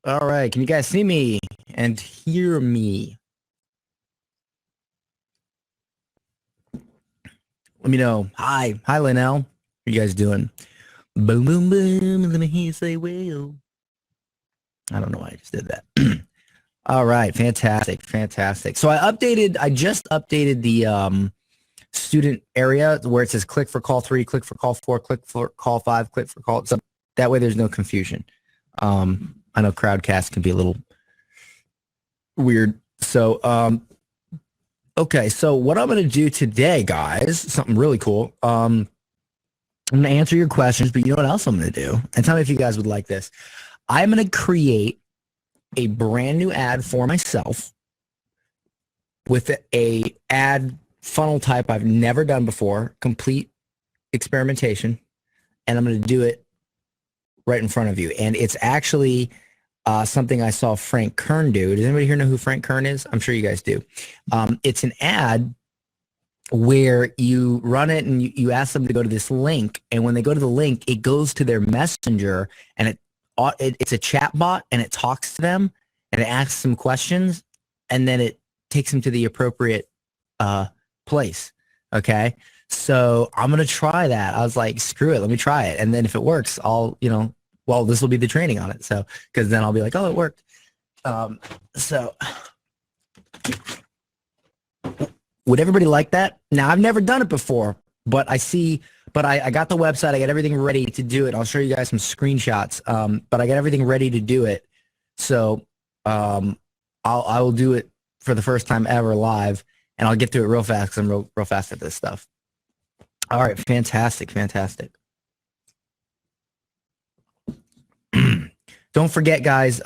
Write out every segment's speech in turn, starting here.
All right. Can you guys see me and hear me? Let me know. Hi. Hi, Linnell. How you guys doing? Boom, boom, boom. Let me hear you say, well. I don't know why I just did that. All right. Fantastic. Fantastic. So I just updated the student area where it says click for call 3, click for call 4, click for call 5, click for call. So that way there's no confusion. I know Crowdcast can be a little weird. So, okay. So what I'm going to do today, guys, something really cool. I'm going to answer your questions, but you know what else I'm going to do? And tell me if you guys would like this. I'm going to create a brand new ad for myself with a ad funnel type I've never done before, complete experimentation, and I'm going to do it right in front of you. And it's actually something I saw Frank Kern do. Does anybody here know who Frank Kern is? I'm sure you guys do. It's an ad where you run it and you ask them to go to this link, and when they go to the link, it goes to their messenger, and it's a chat bot, and it talks to them, and it asks them questions, and then it takes them to the appropriate place. Okay, so I'm gonna try that. I was like, screw it, let me try it, and then if it works, well, this will be the training on it. So because then I'll be like, oh, it worked. So would everybody like that? Now, I've never done it before, but I got the website. I got everything ready to do it. I'll show you guys some screenshots. But I got everything ready to do it. So I will do it for the first time ever live, and I'll get through it real fast because I'm real fast at this stuff. All right, fantastic, fantastic. Don't forget, guys,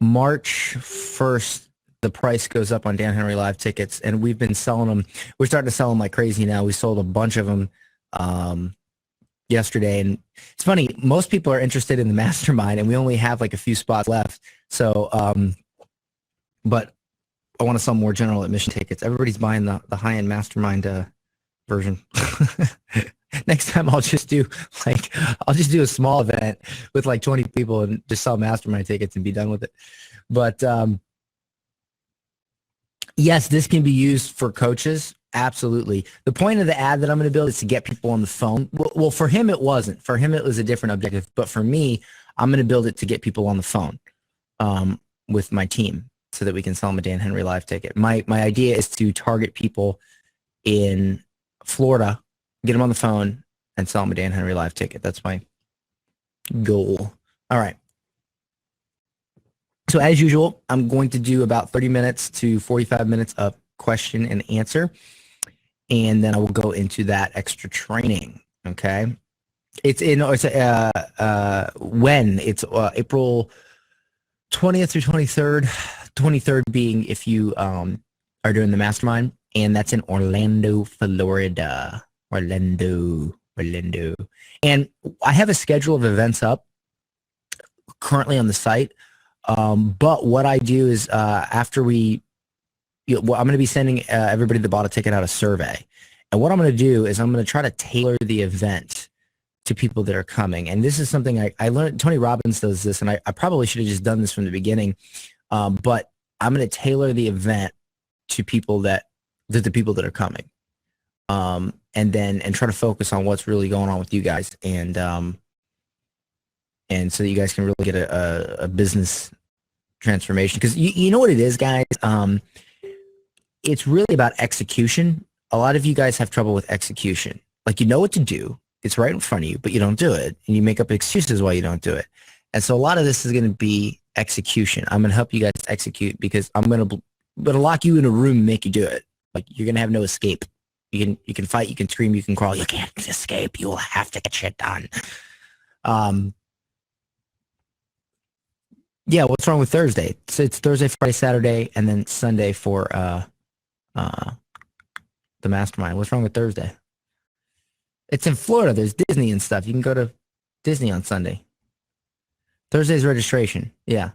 March 1st, the price goes up on Dan Henry Live tickets, and we've been selling them. We're starting to sell them like crazy now. We sold a bunch of them yesterday, and it's funny. Most people are interested in the mastermind, and we only have like a few spots left. So, but I want to sell more general admission tickets. Everybody's buying the high-end mastermind version. Next time I'll just do a small event with like 20 people and just sell mastermind tickets and be done with it. But yes, this can be used for coaches. Absolutely. The point of the ad that I'm going to build is to get people on the phone. Well, for him, it wasn't. For him, it was a different objective. But for me, I'm going to build it to get people on the phone with my team so that we can sell them a Dan Henry Live ticket. My idea is to target people in Florida, get them on the phone, and sell them a Dan Henry Live ticket. That's my goal. All right. So as usual, I'm going to do about 30 minutes to 45 minutes of question and answer, and then I will go into that extra training. Okay. It's April 20th through 23rd. 23rd being if you are doing the mastermind, and that's in Orlando, Florida. Orlando. And I have a schedule of events up currently on the site. But what I do is after I'm going to be sending everybody that bought a ticket out a survey. And what I'm going to do is I'm going to try to tailor the event to people that are coming. And this is something I learned. Tony Robbins does this, and I probably should have just done this from the beginning. But I'm going to tailor the event to people the people that are coming. And try to focus on what's really going on with you guys. And so that you guys can really get a business transformation. Because you know what it is, guys? It's really about execution. A lot of you guys have trouble with execution. Like, you know what to do. It's right in front of you, but you don't do it. And you make up excuses why you don't do it. And so a lot of this is going to be execution. I'm going to help you guys execute because I'm going to lock you in a room and make you do it. Like, you're going to have no escape. You can fight, you can scream, you can crawl. You can't escape. You will have to get shit done. Yeah, what's wrong with Thursday? It's Thursday, Friday, Saturday, and then Sunday for the mastermind. What's wrong with Thursday? It's in Florida. There's Disney and stuff. You can go to Disney on Sunday. Thursday's registration. Yeah.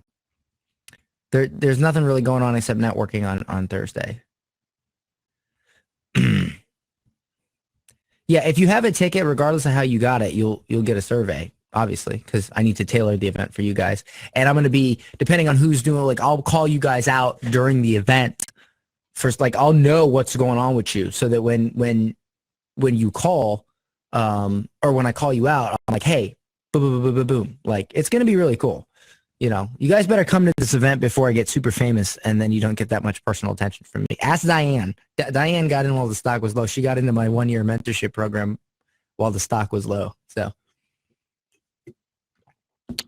There's nothing really going on except networking on Thursday. Yeah, if you have a ticket, regardless of how you got it, you'll get a survey. obviously, because I need to tailor the event for you guys. And I'm going to be, depending on who's doing, like, I'll call you guys out during the event first. Like, I'll know what's going on with you so that when you call, or when I call you out, I'm like, hey, boom, boom, boom, boom, boom. Like, it's going to be really cool. You know, you guys better come to this event before I get super famous, and then you don't get that much personal attention from me. Ask Diane. Diane got in while the stock was low. She got into my 1-year mentorship program while the stock was low. So,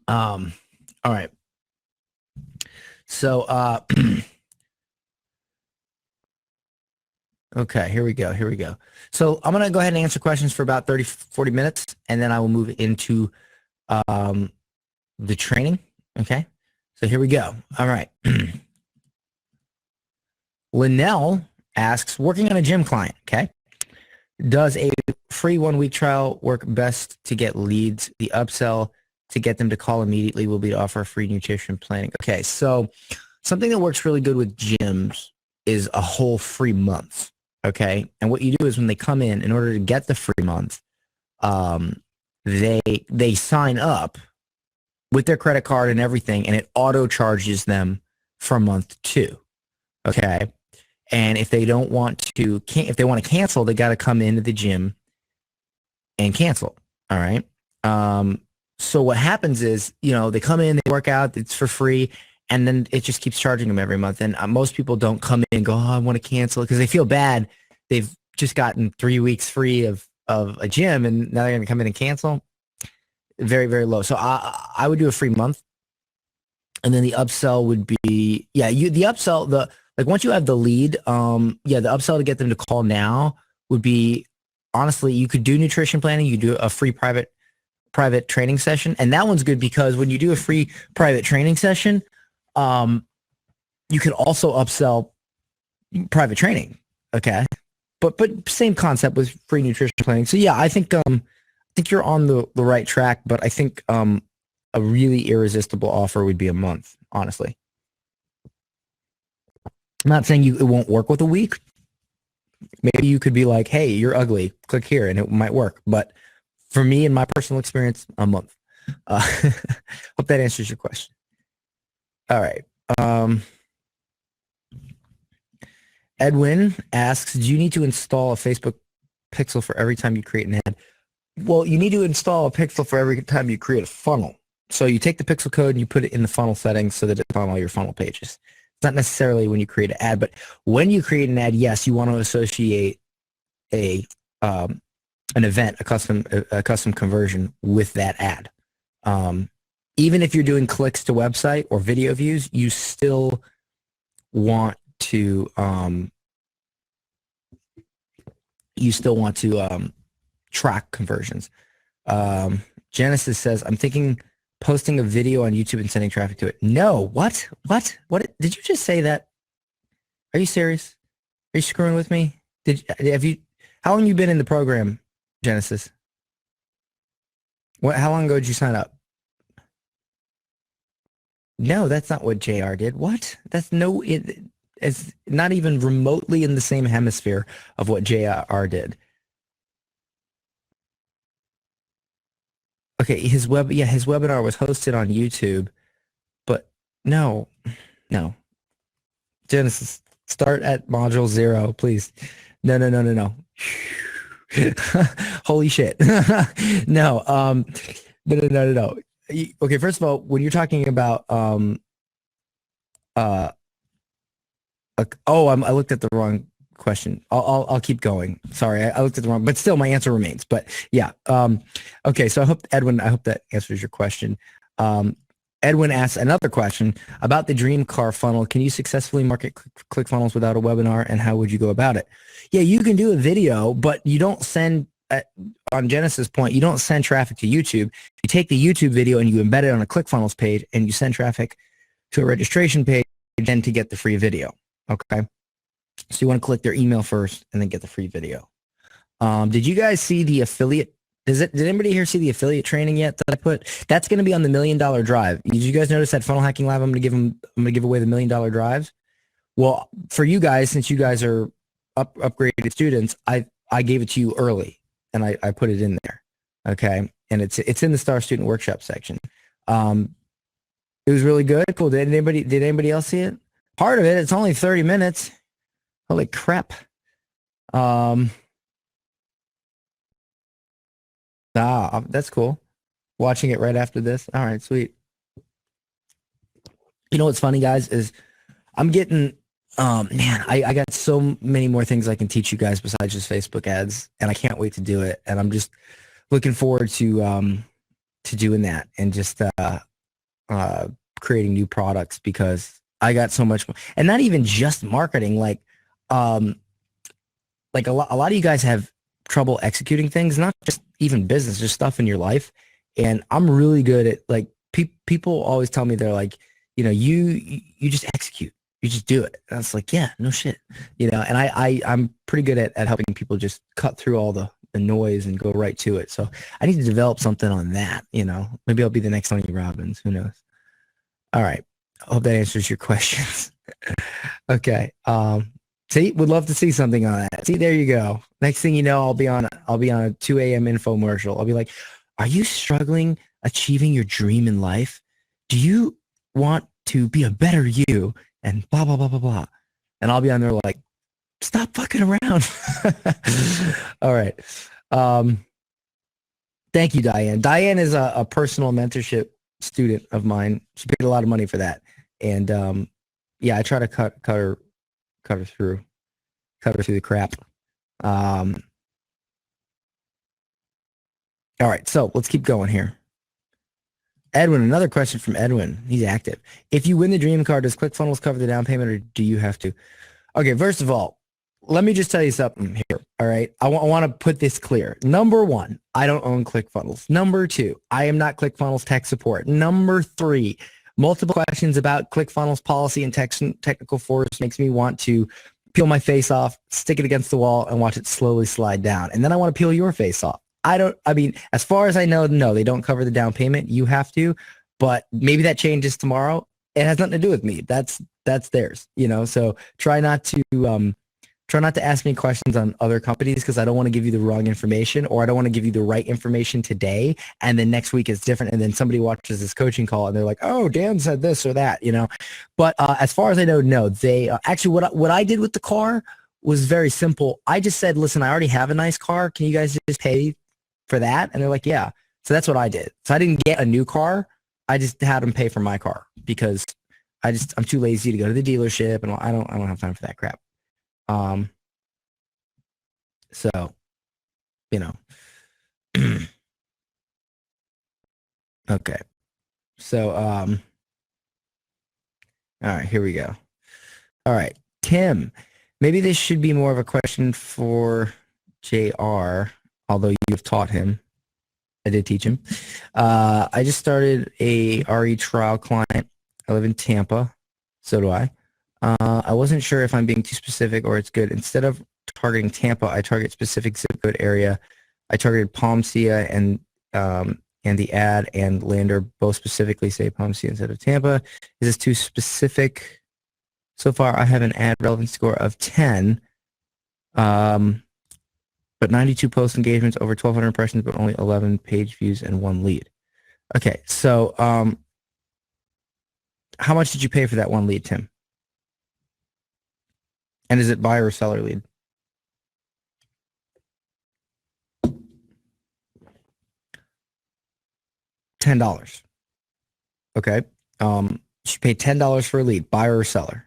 all right. So, okay, here we go. So I'm going to go ahead and answer questions for about 30, 40 minutes, and then I will move into the training. Okay, so here we go. All right. Linnell asks, working on a gym client, okay, does a free 1-week trial work best to get leads? The upsell to get them to call immediately will be to offer free nutrition planning. Okay, so something that works really good with gyms is a whole free month, okay? And what you do is when they come in order to get the free month, they sign up with their credit card and everything, and it auto charges them for month 2. Okay. And if they don't want to, if they want to cancel, they got to come into the gym and cancel. All right. So what happens is, you know, they come in, they work out, it's for free, and then it just keeps charging them every month. And most people don't come in and go, oh, I want to cancel, because they feel bad. They've just gotten 3 weeks free of a gym, and now they're going to come in and cancel. Very, very low. So I would do a free month. And then the upsell would be, the upsell, like once you have the lead, the upsell to get them to call now would be, honestly, you could do nutrition planning. You do a free private training session. And that one's good because when you do a free private training session, you can also upsell private training. Okay. But same concept with free nutrition planning. So yeah, I think you're on the right track, but I think, a really irresistible offer would be a month, honestly. I'm not saying it won't work with a week. Maybe you could be like, hey, you're ugly, click here, and it might work. But for me, in my personal experience, a month. Hope that answers your question. All right. Edwin asks, do you need to install a Facebook pixel for every time you create an ad? Well, you need to install a pixel for every time you create a funnel. So you take the pixel code and you put it in the funnel settings so that it's on all your funnel pages. It's not necessarily when you create an ad, but when you create an ad, yes, you want to associate an event, a custom conversion with that ad. Even if you're doing clicks to website or video views, you still want to track conversions. Genesis says, I'm thinking posting a video on YouTube and sending traffic to it. No, what? Did you just say that? Are you serious? Are you screwing with me? How long have you been in the program, Genesis? How long ago did you sign up? No, that's not what JR did. What? It's not even remotely in the same hemisphere of what JR did. Okay, his webinar was hosted on YouTube, but no. Genesis, start at module 0, please. No. Holy shit. No. Okay, first of all, when you're talking about I looked at the wrong question. I'll keep going. Sorry, I looked at the wrong, but still my answer remains. But yeah. Okay, so I hope that answers your question. Edwin asks another question about the dream car funnel. Can you successfully market ClickFunnels without a webinar, and how would you go about it? Yeah, you can do a video, but you don't send, on Genesis' point, you don't send traffic to YouTube. You take the YouTube video and you embed it on a ClickFunnels page, and you send traffic to a registration page then to get the free video. Okay. So you want to click their email first and then get the free video. Did you guys see the affiliate? Did anybody here see the affiliate training yet that I put? That's going to be on the $1 Million Drive. Did you guys notice that Funnel Hacking Live? I'm going to give away the $1 Million Drives. Well, for you guys, since you guys are upgraded students, I gave it to you early and I put it in there. Okay. and it's in the Star Student Workshop section. It was really good. Cool. Did anybody else see it? Part of it. It's only 30 minutes. Holy crap. That's cool. Watching it right after this. All right, sweet. You know what's funny, guys, is I'm getting, man, I got so many more things I can teach you guys besides just Facebook ads, and I can't wait to do it. And I'm just looking forward to doing that and just creating new products, because I got so much more. And not even just marketing, like a lot of you guys have trouble executing things, not just even business, just stuff in your life. And I'm really good at, like, people always tell me, they're like, you know, you just execute, you just do it. And it's like, yeah, no shit, you know. And I'm pretty good at helping people just cut through all the noise and go right to it. So I need to develop something on that, you know. Maybe I'll be the next Tony Robbins, who knows. All right, I hope that answers your questions. Okay. See, would love to see something on that. See, there you go. Next thing you know, I'll be on a 2 a.m. infomercial. I'll be like, are you struggling achieving your dream in life? Do you want to be a better you? And blah, blah, blah, blah, blah. And I'll be on there like, stop fucking around. All right. Thank you, Diane. Diane is a personal mentorship student of mine. She paid a lot of money for that. And yeah, I try to cut her through the crap. All right, so let's keep going here. Edwin, another question from Edwin. He's active. If you win the dream card, does ClickFunnels cover the down payment, or do you have to? Okay, first of all, let me just tell you something here. All right, I want to put this clear. Number one, I don't own ClickFunnels. Number two, I am not ClickFunnels tech support. Number three, multiple questions about ClickFunnels policy and technical force makes me want to peel my face off, stick it against the wall, and watch it slowly slide down. And then I want to peel your face off. I mean, as far as I know, no, they don't cover the down payment. You have to, but maybe that changes tomorrow. It has nothing to do with me. That's theirs, you know. So try not to ask me questions on other companies, because I don't want to give you the wrong information, or I don't want to give you the right information today and then next week it's different, and then somebody watches this coaching call and they're like, oh, Dan said this or that, you know. But as far as I know, no, they actually, what I did with the car was very simple. I just said, listen, I already have a nice car. Can you guys just pay for that? And they're like, yeah. So that's what I did. So I didn't get a new car. I just had them pay for my car, because I'm too lazy to go to the dealership, and I don't have time for that crap. So, you know, okay. So, all right, here we go. All right, Tim, maybe this should be more of a question for JR, although you've taught him. I did teach him. I just started a RE trial client. I live in Tampa. So do I. I wasn't sure if I'm being too specific or it's good. Instead of targeting Tampa, I target specific zip code area. I targeted Palmcia and the ad and Lander both specifically say Palmcia instead of Tampa. Is this too specific? So far, I have an ad relevance score of 10, but 92 post engagements, over 1,200 impressions, but only 11 page views and 1 lead. Okay, so how much did you pay for that 1 lead, Tim? And is it buyer or seller lead? $10. Okay. She paid $10 for a lead, buyer or seller?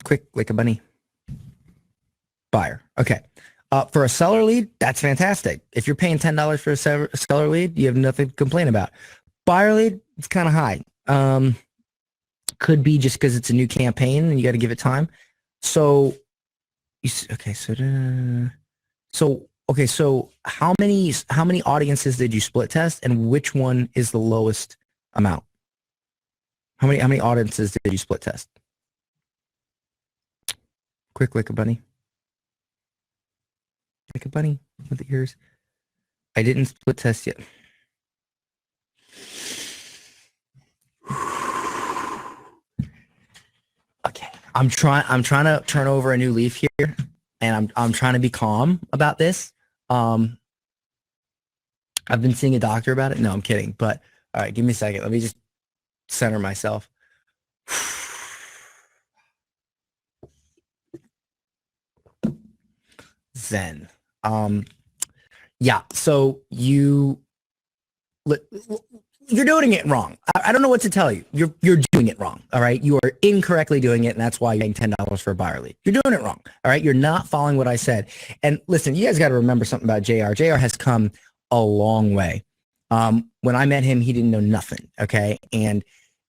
Quick, like a bunny. Buyer. Okay. For a seller lead, that's fantastic. If you're paying $10 for a seller lead, you have nothing to complain about. Buyer lead, it's kind of high. Could be just because it's a new campaign and you got to give it time. So, so how many audiences did you split test, and which one is the lowest amount? How many audiences did you split test? Quick, like a bunny. Like a bunny with the ears. I didn't split test yet. Okay, I'm trying to turn over a new leaf here. and I'm trying to be calm about this. I've been seeing a doctor about it. No, I'm kidding. But all right, give me a second. Let me just center myself. Zen. Yeah. So you're doing it wrong. I don't know what to tell you. You're doing it wrong. All right. You are incorrectly doing it, and that's why you're paying $10 for a buyer lead. You're doing it wrong. All right. You're not following what I said. And listen, you guys got to remember something about JR. JR has come a long way. When I met him, he didn't know nothing. Okay. And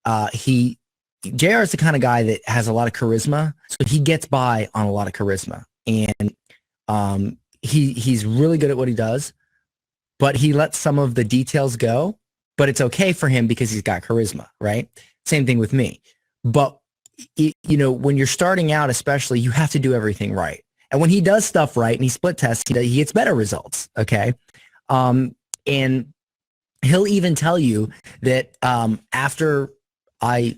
JR is the kind of guy that has a lot of charisma. So he gets by on a lot of charisma. And he's really good at what he does, but he lets some of the details go. But it's okay for him because he's got charisma, right? Same thing with me. But when you're starting out, especially, you have to do everything right. And when he does stuff right and he split tests, he gets better results. Okay, and he'll even tell you that after I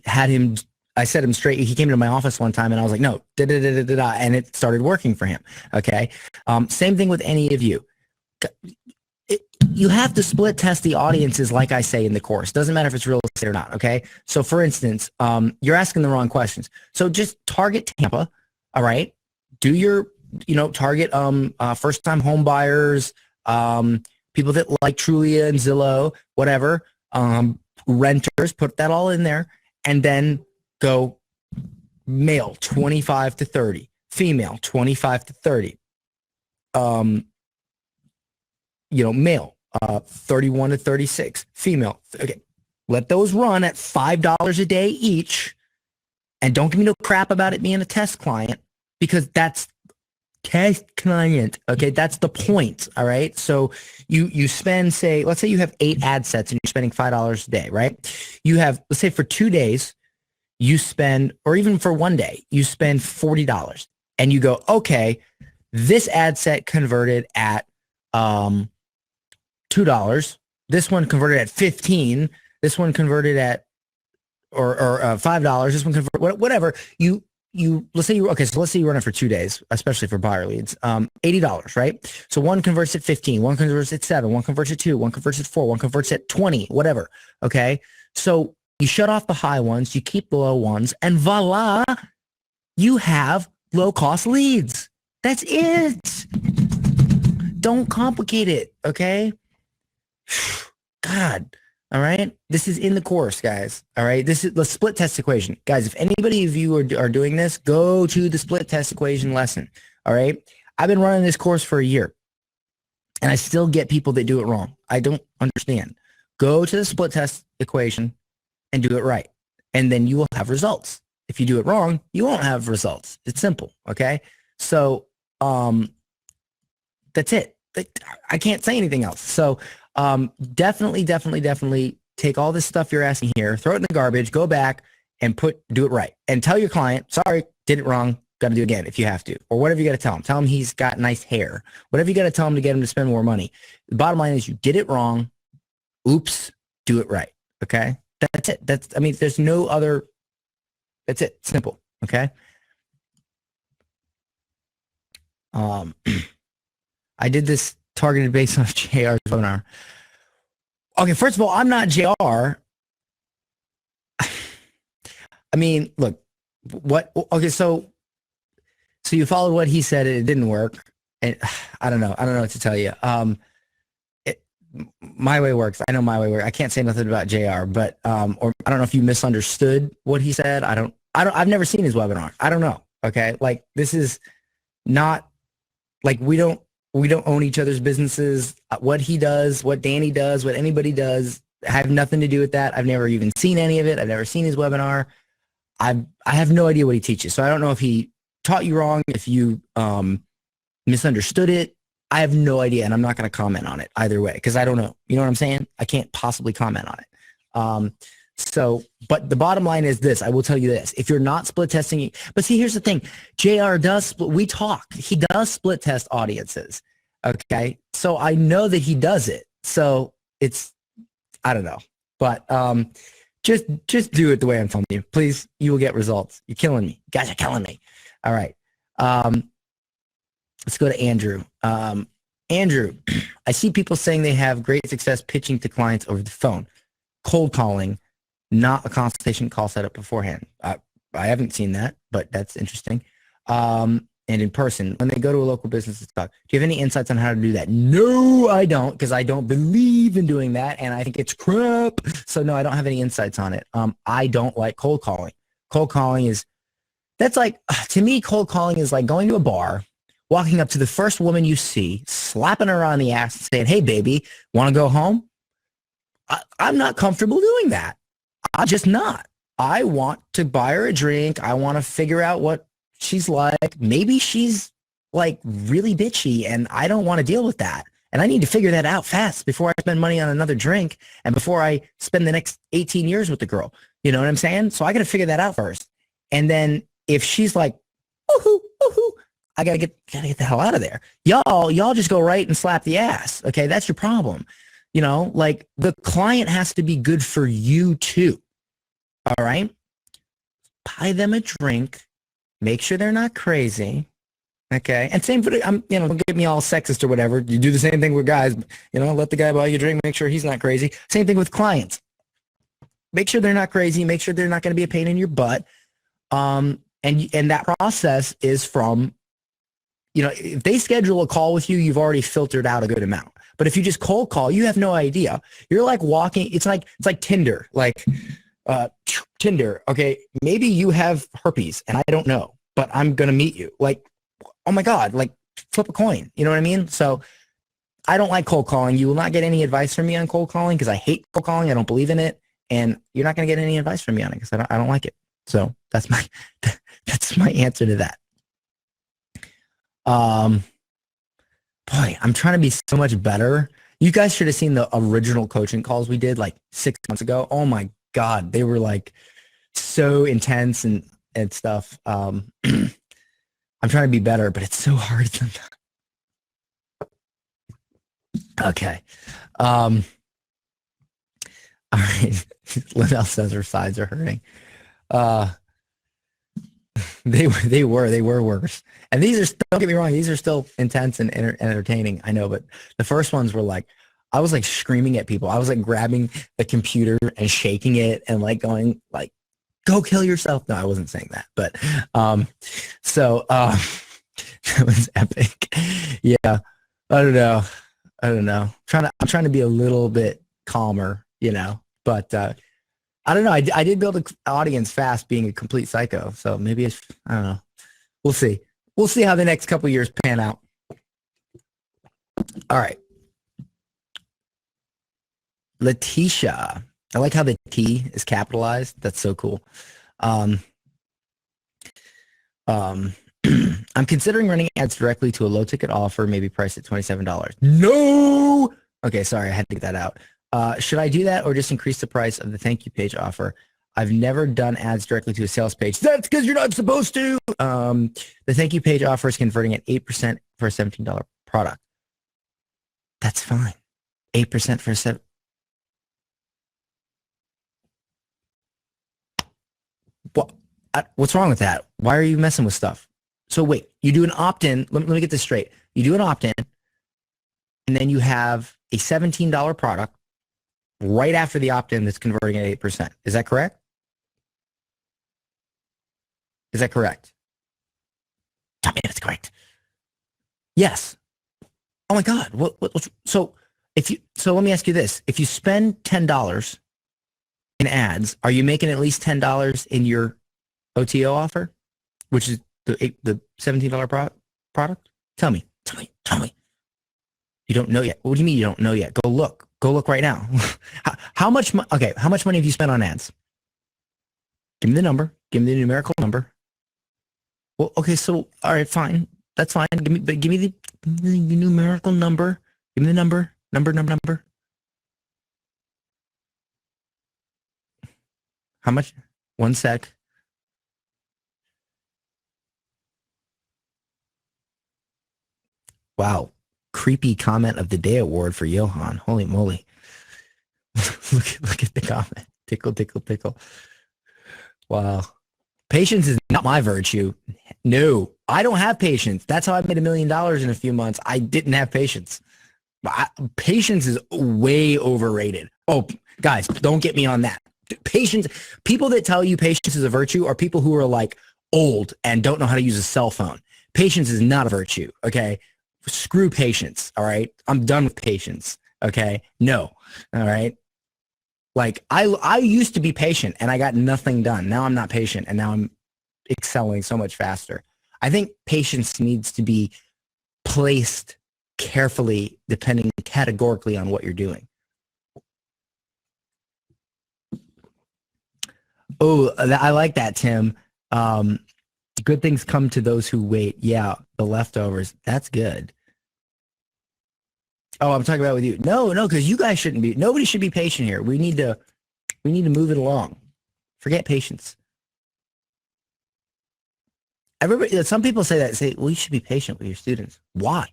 set him straight. He came into my office one time and I was like, no, and it started working for him. Okay. Same thing with any of you. You have to split test the audiences, like I say in the course. Doesn't matter if it's real estate or not. Okay. So for instance, you're asking the wrong questions. So just target Tampa. All right. Do your, target first time home buyers, people that like Trulia and Zillow, whatever, renters, put that all in there, and then go male 25 to 30, female 25 to 30, male 31 to 36, female. Okay, let those run at $5 a day each, and don't give me no crap about it being a test client, because that's test client. Okay, that's the point. All right. So you spend, let's say you have 8 ad sets and you're spending $5 a day, right? You have, let's say for 2 days, you spend, or even for 1 day, you spend $40, and you go, okay, this ad set converted at $2. This one converted at 15. This one converted at or $5. This one converted, whatever. Let's say you run it for 2 days, especially for buyer leads. $80, right? So one converts at 15, one converts at 7, one converts at 2, one converts at 4, one converts at 20, whatever. Okay, so you shut off the high ones, you keep the low ones, and voila, you have low-cost leads. That's it. Don't complicate it, okay? God, all right? This is in the course, guys, all right? This is the split test equation. Guys, if anybody of you are doing this, go to the split test equation lesson, all right? I've been running this course for a year, and I still get people that do it wrong. I don't understand. Go to the split test equation and do it right, and then you will have results. If you do it wrong, you won't have results. It's simple, okay? So that's it. I can't say anything else. So definitely take all this stuff you're asking here, throw it in the garbage, go back and do it right, and tell your client, sorry, did it wrong, got to do it again if you have to, or whatever you got to tell him. Tell him he's got nice hair, whatever you got to tell him to get him to spend more money. The bottom line is you did it wrong. Oops, do it right. Okay. That's it. There's no other, that's it. Simple. Okay. I did this targeted based on JR's webinar. Okay, first of all, I'm not JR. Look, okay, so you followed what he said, it didn't work. And I don't know what to tell you. My way works. I know my way works. I can't say nothing about JR, but or I don't know if you misunderstood what he said. I've never seen his webinar. I don't know. Okay, like this is not like we don't own each other's businesses. What he does, what Danny does, what anybody does, I have nothing to do with that. I've never even seen any of it. I've never seen his webinar. I have no idea what he teaches. So I don't know if he taught you wrong, if you misunderstood it. I have no idea, and I'm not going to comment on it either way because I don't know. You know what I'm saying? I can't possibly comment on it. But the bottom line is this. I will tell you this. If you're not split testing, but see, here's the thing. JR does, we talk. He does split test audiences. Okay. So I know that he does it. So I don't know. But just do it the way I'm telling you. Please, you will get results. You're killing me. You guys are killing me. All right. let's go to Andrew. Andrew, I see people saying they have great success pitching to clients over the phone, cold calling, not a consultation call set up beforehand. I haven't seen that, but that's interesting. And in person, when they go to a local business to talk, do you have any insights on how to do that? No, I don't, because I don't believe in doing that, and I think it's crap. So no, I don't have any insights on it. I don't like cold calling. Cold calling is, that's like, to me, cold calling is like going to a bar, walking up to the first woman you see, slapping her on the ass and saying, hey, baby, want to go home? I'm not comfortable doing that. I'm just not. I want to buy her a drink. I want to figure out what she's like. Maybe she's like really bitchy and I don't want to deal with that. And I need to figure that out fast before I spend money on another drink and before I spend the next 18 years with the girl. You know what I'm saying? So I got to figure that out first. And then if she's like, woohoo, woohoo, I gotta get the hell out of there. Y'all just go right and slap the ass. Okay, that's your problem. You know, like the client has to be good for you too. All right, buy them a drink. Make sure they're not crazy. Okay, and same for the, don't get me all sexist or whatever. You do the same thing with guys. You know, let the guy buy you a drink. Make sure he's not crazy. Same thing with clients. Make sure they're not crazy. Make sure they're not going to be a pain in your butt. And that process is from, if they schedule a call with you, you've already filtered out a good amount. But if you just cold call, you have no idea. You're like walking. It's like Tinder. Like Tinder. Okay, maybe you have herpes, and I don't know, but I'm gonna meet you. Like, oh my god, like flip a coin. You know what I mean? So I don't like cold calling. You will not get any advice from me on cold calling because I hate cold calling. I don't believe in it, and you're not gonna get any advice from me on it because I don't like it. So that's my answer to that. Boy, I'm trying to be so much better. You guys should have seen the original coaching calls we did like 6 months ago. Oh my God, they were like so intense and stuff. I'm trying to be better, but it's so hard sometimes. Okay. All right. Linnell says her sides are hurting. They were worse. And these are, don't get me wrong, these are still intense and entertaining. I know, but the first ones were like, I was like screaming at people. I was like grabbing the computer and shaking it and like going like, go kill yourself. No, I wasn't saying that, but that was epic. Yeah. I don't know. I'm trying to be a little bit calmer, but I don't know. I did build an audience fast being a complete psycho. So maybe I don't know. We'll see. We'll see how the next couple of years pan out. All right. Letitia. I like how the T is capitalized. That's so cool. I'm considering running ads directly to a low ticket offer, maybe priced at $27. No. Okay. Sorry. I had to get that out. Should I do that or just increase the price of the thank you page offer? I've never done ads directly to a sales page. That's because you're not supposed to. The thank you page offer is converting at 8% for a $17 product. That's fine. 8% for a $7. What's wrong with that? Why are you messing with stuff? So wait, you do an opt-in. Let me get this straight. You do an opt-in, and then you have a $17 product right after the opt-in that's converting at 8%. Is that correct? Is that correct? Tell me if it's correct. Yes. Oh my God. So let me ask you this. If you spend $10 in ads, are you making at least $10 in your OTO offer, which is the $17 product? Tell me. You don't know yet. What do you mean you don't know yet? Go look right now. How much money have you spent on ads? Give me the number. Give me the numerical number. Well, okay, so all right, fine. That's fine. Give me the numerical number. Give me the number. How much? 1 sec. Wow. Creepy comment of the day award for Johan. Holy moly. look at the comment. Tickle. Wow. Patience is not my virtue. No, I don't have patience. That's how I made $1 million in a few months. I didn't have patience. Patience is way overrated. Oh, guys, don't get me on that. Patience, people that tell you patience is a virtue are people who are like old and don't know how to use a cell phone. Patience is not a virtue, okay? Screw patience, all right? I'm done with patience, okay? No, all right? Like I used to be patient and I got nothing done. Now I'm not patient and now I'm excelling so much faster. I think patience needs to be placed carefully, depending categorically on what you're doing. Oh, I like that, Tim. Good things come to those who wait. Yeah, the leftovers. That's good. Oh, I'm talking about with you. No, because you guys shouldn't be. Nobody should be patient here. We need to move it along. Forget patience. Everybody. Some people say that. Say, well, you should be patient with your students. Why?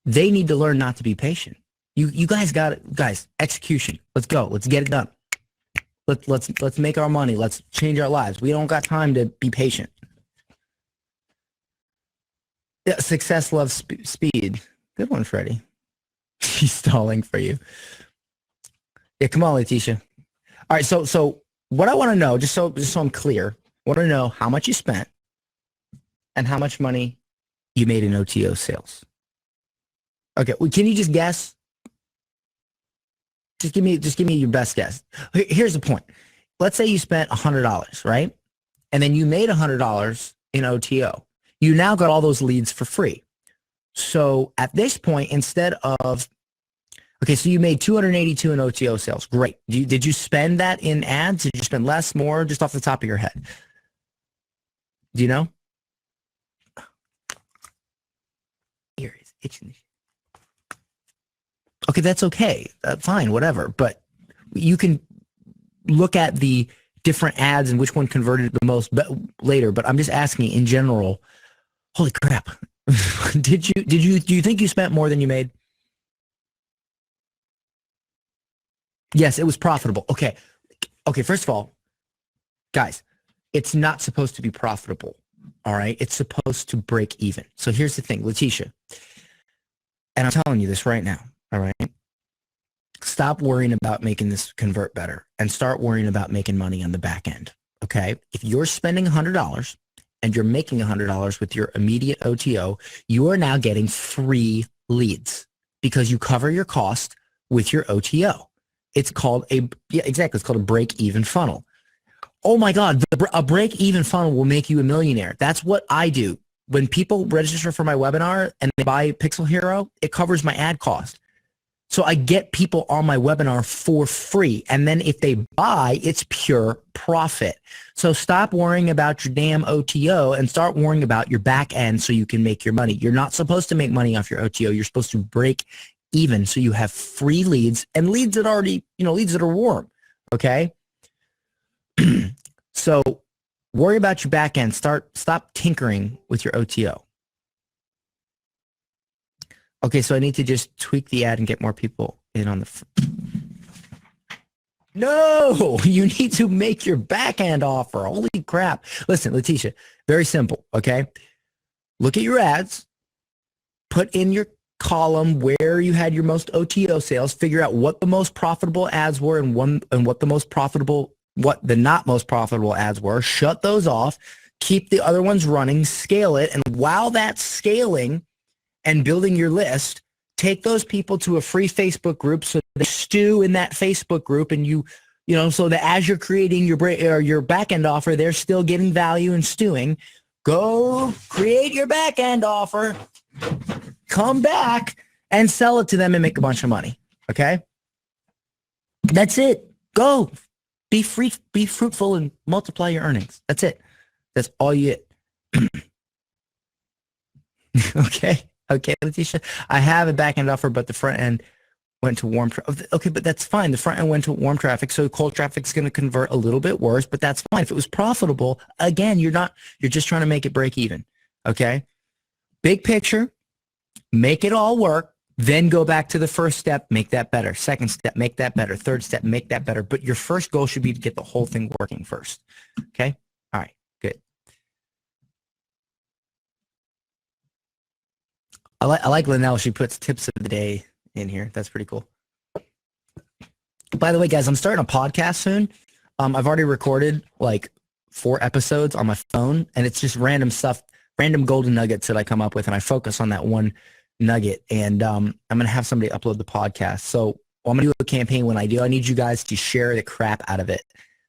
They need to learn not to be patient. You guys got it. Guys, execution. Let's go. Let's get it done. Let's make our money. Let's change our lives. We don't got time to be patient. Yeah, success loves speed. Good one, Freddie. She's stalling for you. Yeah, come on, Letitia. All right, so what I want to know, just so I'm clear, I want to know how much you spent and how much money you made in OTO sales. Okay, well, can you just guess? Just give me your best guess. Here's the point. Let's say you spent $100, right? And then you made $100 in OTO. You now got all those leads for free. So at this point, instead of, okay, so you made 282 in OTO sales. Great. Did you spend that in ads? Did you spend less, more, just off the top of your head? Do you know? Here, it's itching. Okay, that's okay. Fine, whatever. But you can look at the different ads and which one converted the most later. But I'm just asking in general. Holy crap! Do you think you spent more than you made? Yes, it was profitable. Okay. First of all, guys, it's not supposed to be profitable. All right, it's supposed to break even. So here's the thing, Letitia, and I'm telling you this right now. All right. Stop worrying about making this convert better and start worrying about making money on the back end. Okay. If you're spending $100 and you're making $100 with your immediate OTO, you are now getting free leads because you cover your cost with your OTO. It's called exactly. It's called a break-even funnel. Oh my God. A break-even funnel will make you a millionaire. That's what I do. When people register for my webinar and they buy Pixel Hero, it covers my ad cost. So I get people on my webinar for free. And then if they buy, it's pure profit. So stop worrying about your damn OTO and start worrying about your back end so you can make your money. You're not supposed to make money off your OTO. You're supposed to break even so you have free leads and leads that already, leads that are warm. Okay. So worry about your back end. Stop tinkering with your OTO. Okay, so I need to just tweak the ad and get more people in on the. No, you need to make your backhand offer. Holy crap. Listen, Letitia, very simple, okay? Look at your ads, put in your column where you had your most OTO sales, figure out what the most profitable ads were and what the not most profitable ads were, shut those off, keep the other ones running, scale it, and while that's scaling and building your list, take those people to a free Facebook group so they stew in that Facebook group, and so that as you're creating your back end offer, they're still getting value and stewing. Go create your back end offer, come back and sell it to them and make a bunch of money. Okay, that's it. Go be free, be fruitful, and multiply your earnings. That's it. That's all you get. Okay, Letitia, I have a back end offer, but the front end went to warm traffic. Okay, but that's fine. The front end went to warm traffic, so cold traffic's going to convert a little bit worse, but that's fine. If it was profitable, again, you're just trying to make it break even. Okay, big picture, make it all work. Then go back to the first step, make that better. Second step, make that better. Third step, make that better. But your first goal should be to get the whole thing working first. Okay, all right. I like Linnell. She puts tips of the day in here. That's pretty cool. By the way, guys, I'm starting a podcast soon. I've already recorded like 4 episodes on my phone, and it's just random stuff, random golden nuggets that I come up with, and I focus on that one nugget. And I'm gonna have somebody upload the podcast. So I'm gonna do a campaign. When I do, I need you guys to share the crap out of it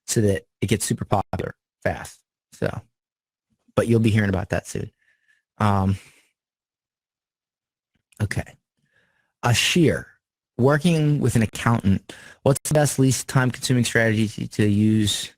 so that it gets super popular fast. So, but you'll be hearing about that soon. Okay. Ashir, working with an accountant, what's the best least time consuming strategy to use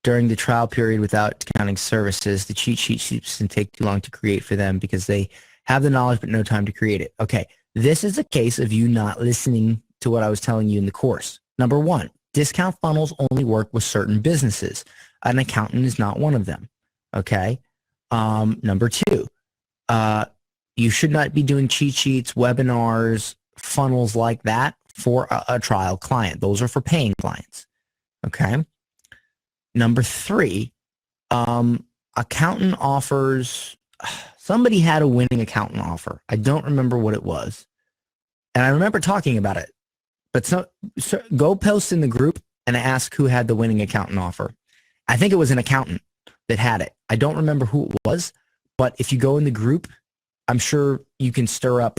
during the trial period without accounting services? The cheat sheet seems to take too long to create for them because they have the knowledge but no time to create it. Okay. This is a case of you not listening to what I was telling you in the course. Number 1, discount funnels only work with certain businesses. An accountant is not one of them. Okay. Number 2, you should not be doing cheat sheets, webinars, funnels like that for a trial client. Those are for paying clients. Okay. Number 3, accountant offers. Somebody had a winning accountant offer. I don't remember what it was. And I remember talking about it. But so go post in the group and ask who had the winning accountant offer. I think it was an accountant that had it. I don't remember who it was, but if you go in the group, I'm sure you can stir up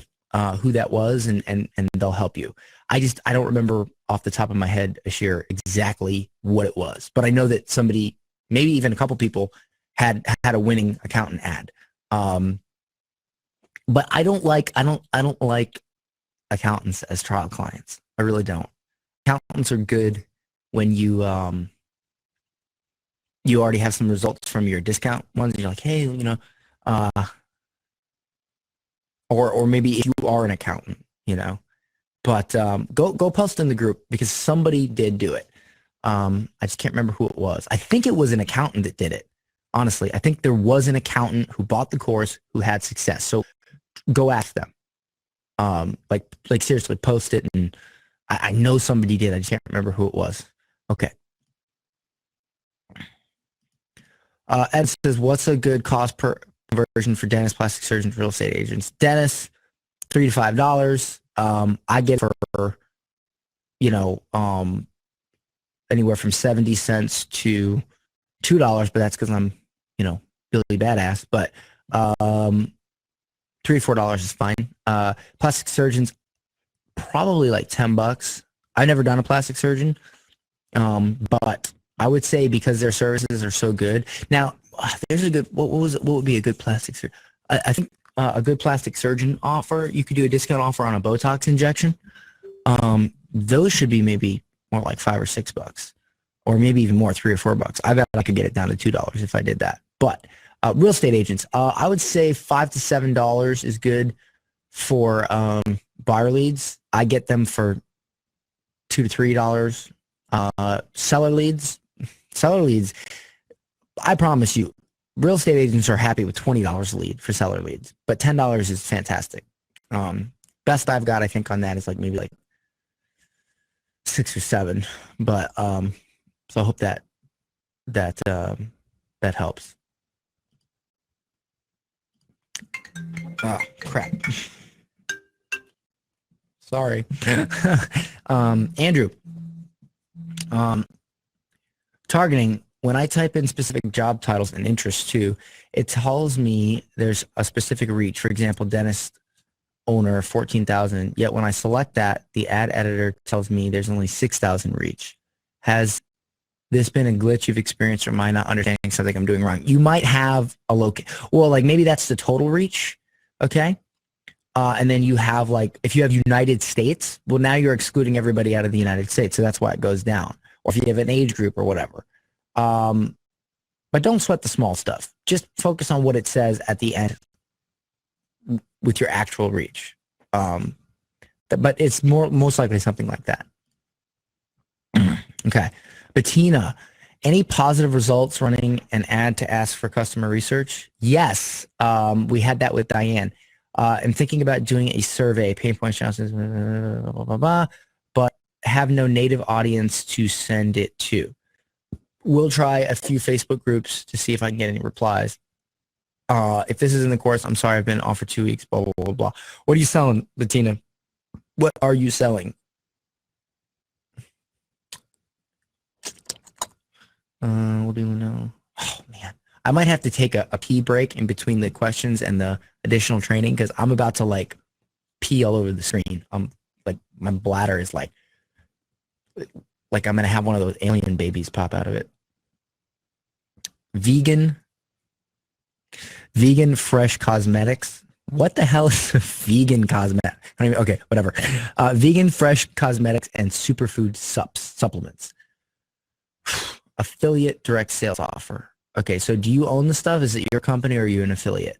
who that was, and they'll help you. I don't remember off the top of my head, Ashir, exactly what it was, but I know that somebody, maybe even a couple people, had a winning accountant ad. But I don't like accountants as trial clients. I really don't. Accountants are good when you you already have some results from your discount ones. And you're like, hey, you know, or maybe if you are an accountant, you know. But go post in the group because somebody did do it. I just can't remember who it was. I think it was an accountant that did it. Honestly, I think there was an accountant who bought the course who had success. So go ask them. Like seriously, post it, and I know somebody did. I just can't remember who it was. Okay. Ed says, what's a good cost per conversion for dentists, plastic surgeons, real estate agents? Dentists, $3 to $5. I get for, you know, anywhere from 70 cents to $2, but that's because I'm, you know, Billy Badass. But $3 or $4 is fine. Plastic surgeons, probably like $10. I've never done a plastic surgeon, but I would say because their services are so good. Now, there's a good. What would be a good plastic surgeon? I think a good plastic surgeon offer. You could do a discount offer on a Botox injection. Those should be maybe more like $5 or $6, or maybe even more, $3 or $4. I bet I could get it down to $2 if I did that. But real estate agents, I would say $5 to $7 is good for buyer leads. I get them for $2 to $3. Seller leads, I promise you, real estate agents are happy with $20 a lead for seller leads, but $10 is fantastic. Best I've got, I think, on that is like maybe like 6 or 7. But so I hope that helps. Oh crap. Sorry. Andrew. Targeting, when I type in specific job titles and interests too, it tells me there's a specific reach. For example, dentist owner, 14,000. Yet when I select that, the ad editor tells me there's only 6,000 reach. Has this been a glitch you've experienced, or am I not understanding something I'm doing wrong? You might have a well, like maybe that's the total reach. Okay. And then you have like, if you have United States, well, now you're excluding everybody out of the United States. So that's why it goes down. Or if you have an age group or whatever. But don't sweat the small stuff. Just focus on what it says at the end with your actual reach. But it's most likely something like that. Okay. Bettina, any positive results running an ad to ask for customer research? Yes. We had that with Diane. I'm thinking about doing a survey, pain points, challenges, blah, blah, blah, blah, but have no native audience to send it to. We'll try a few Facebook groups to see if I can get any replies. If this isn't the course, I'm sorry, I've been off for 2 weeks, blah, blah, blah, blah. What are you selling, Bettina? What are you selling? What do you know? Oh, man. I might have to take a pee break in between the questions and the additional training because I'm about to like pee all over the screen. I'm like, my bladder is like I'm going to have one of those alien babies pop out of it. Vegan fresh cosmetics. What the hell is a vegan cosmetic? Okay, whatever. Vegan fresh cosmetics and superfood supplements. Affiliate direct sales offer. Okay, so do you own the stuff? Is it your company or are you an affiliate?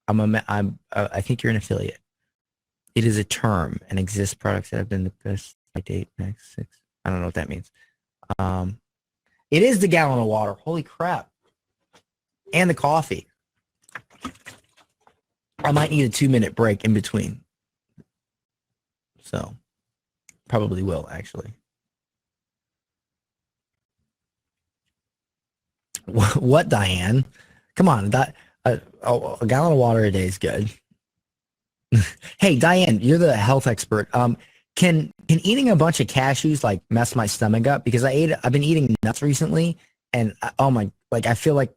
I think you're an affiliate. It is a term and exists products that have been the best by date next 6. I don't know what that means. It is the gallon of water. Holy crap. And the coffee. I might need a 2-minute break in between. So, probably will, actually. What, Diane? Come on. A gallon of water a day is good. Hey, Diane, you're the health expert. Can eating a bunch of cashews like mess my stomach up? Because I've been eating nuts recently, and I feel like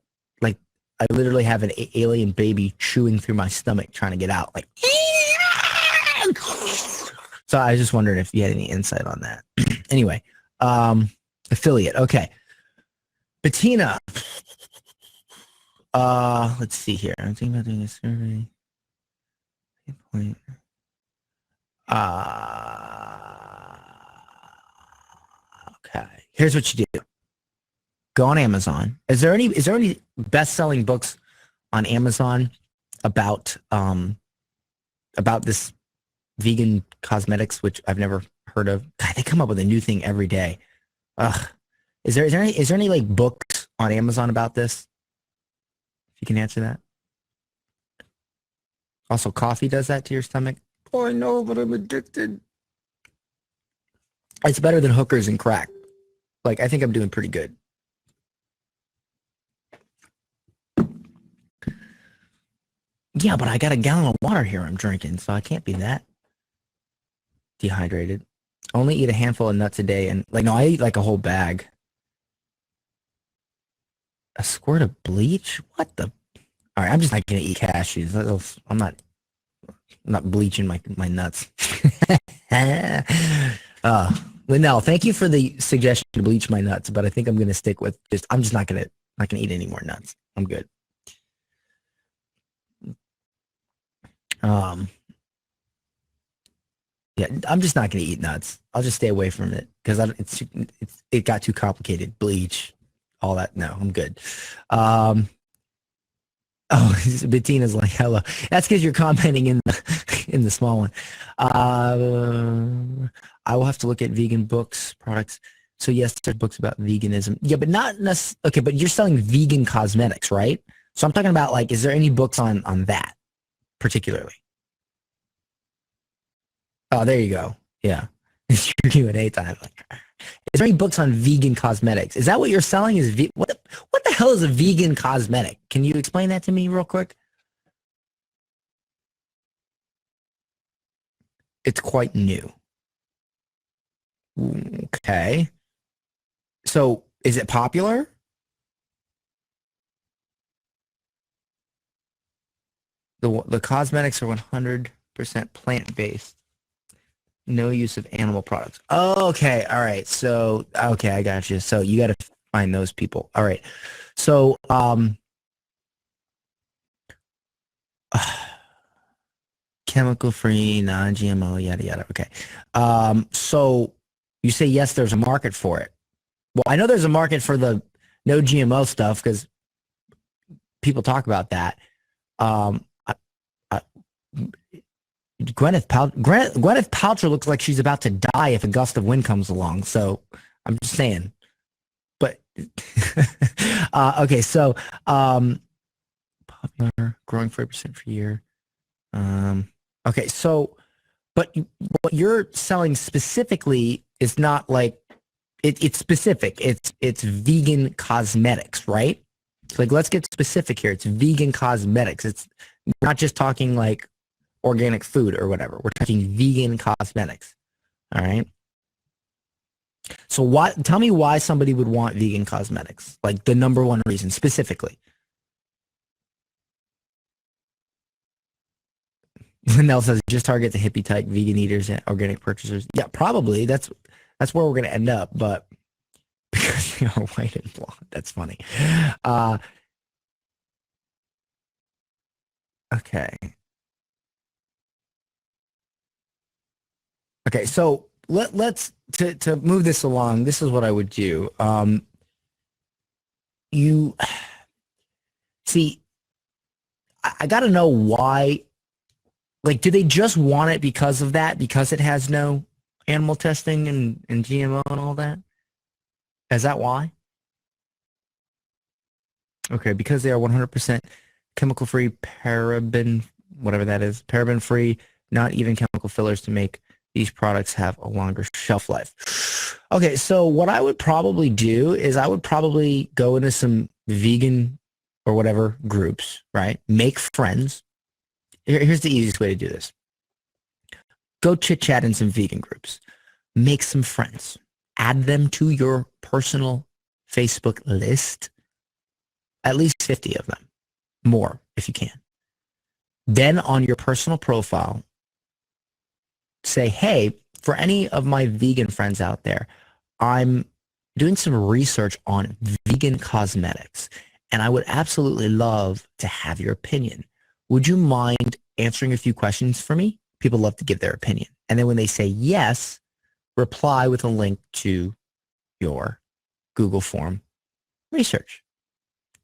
I literally have an alien baby chewing through my stomach trying to get out. Like, so I was just wondering if you had any insight on that. Anyway, affiliate. Okay, Bettina. Let's see here. I'm thinking about doing a survey. Point. Okay. Here's what you do. Go on Amazon. Is there any best-selling books on Amazon about this vegan cosmetics, which I've never heard of? God, they come up with a new thing every day. Ugh. Is there any like books on Amazon about this? If you can answer that. Also, coffee does that to your stomach. Oh, I know, but I'm addicted. It's better than hookers and crack. Like, I think I'm doing pretty good. Yeah, but I got a gallon of water here I'm drinking, so I can't be that dehydrated. Only eat a handful of nuts a day, and no, I eat like a whole bag. A squirt of bleach? What the? All right, I'm just not gonna eat cashews. I'm not bleaching my nuts. Linnell, thank you for the suggestion to bleach my nuts, but I think I'm gonna stick with I'm just not gonna eat any more nuts. I'm good. Yeah, I'm just not gonna eat nuts. I'll just stay away from it because it got too complicated. Bleach, all that. No, I'm good. Oh, Bettina's like, hello. That's because you're commenting in the small one. I will have to look at vegan books, products. So yes, there's books about veganism. Yeah, but not necessarily. Okay, but you're selling vegan cosmetics, right? So I'm talking about is there any books on that particularly? Oh, there you go. Yeah. It's your Q&A time. Is there any books on vegan cosmetics? Is that what you're selling? What the hell is a vegan cosmetic? Can you explain that to me real quick? It's quite new. Okay. So is it popular? The cosmetics are 100% plant-based. No use of animal products. Oh, okay. All right. So, okay, I got you. So you got to find those people. All right. So, chemical free, non-GMO, yada, yada. Okay. So you say, yes, there's a market for it. Well, I know there's a market for the no GMO stuff because people talk about that. Gwyneth Paltrow looks like she's about to die if a gust of wind comes along. So I'm just saying. But okay, so popular, growing 40% per year. Okay, so but what you're selling specifically is not it's specific. It's vegan cosmetics, right? So like, let's get specific here. It's vegan cosmetics. It's not just talking like organic food or whatever. We're talking vegan cosmetics. All right. So tell me why somebody would want vegan cosmetics, like the number one reason specifically. Linnell says just target the hippie type vegan eaters and organic purchasers. Yeah, probably. That's where we're going to end up, but because they are white and blonde. That's funny. Okay. Okay, so let's to move this along. This is what I would do. You see, I got to know why. Like, do they just want it because of that? Because it has no animal testing and GMO and all that? Is that why? Okay, because they are 100% chemical free, paraben, whatever that is, paraben free, not even chemical fillers to make these products have a longer shelf life. Okay, so what I would probably do is I would probably go into some vegan or whatever groups, right? Make friends. Here's the easiest way to do this. Go chit chat in some vegan groups. Make some friends. Add them to your personal Facebook list. At least 50 of them. More if you can. Then on your personal profile, say, hey, for any of my vegan friends out there, I'm doing some research on vegan cosmetics, and I would absolutely love to have your opinion. Would you mind answering a few questions for me? People love to give their opinion. And then when they say yes, reply with a link to your Google form research.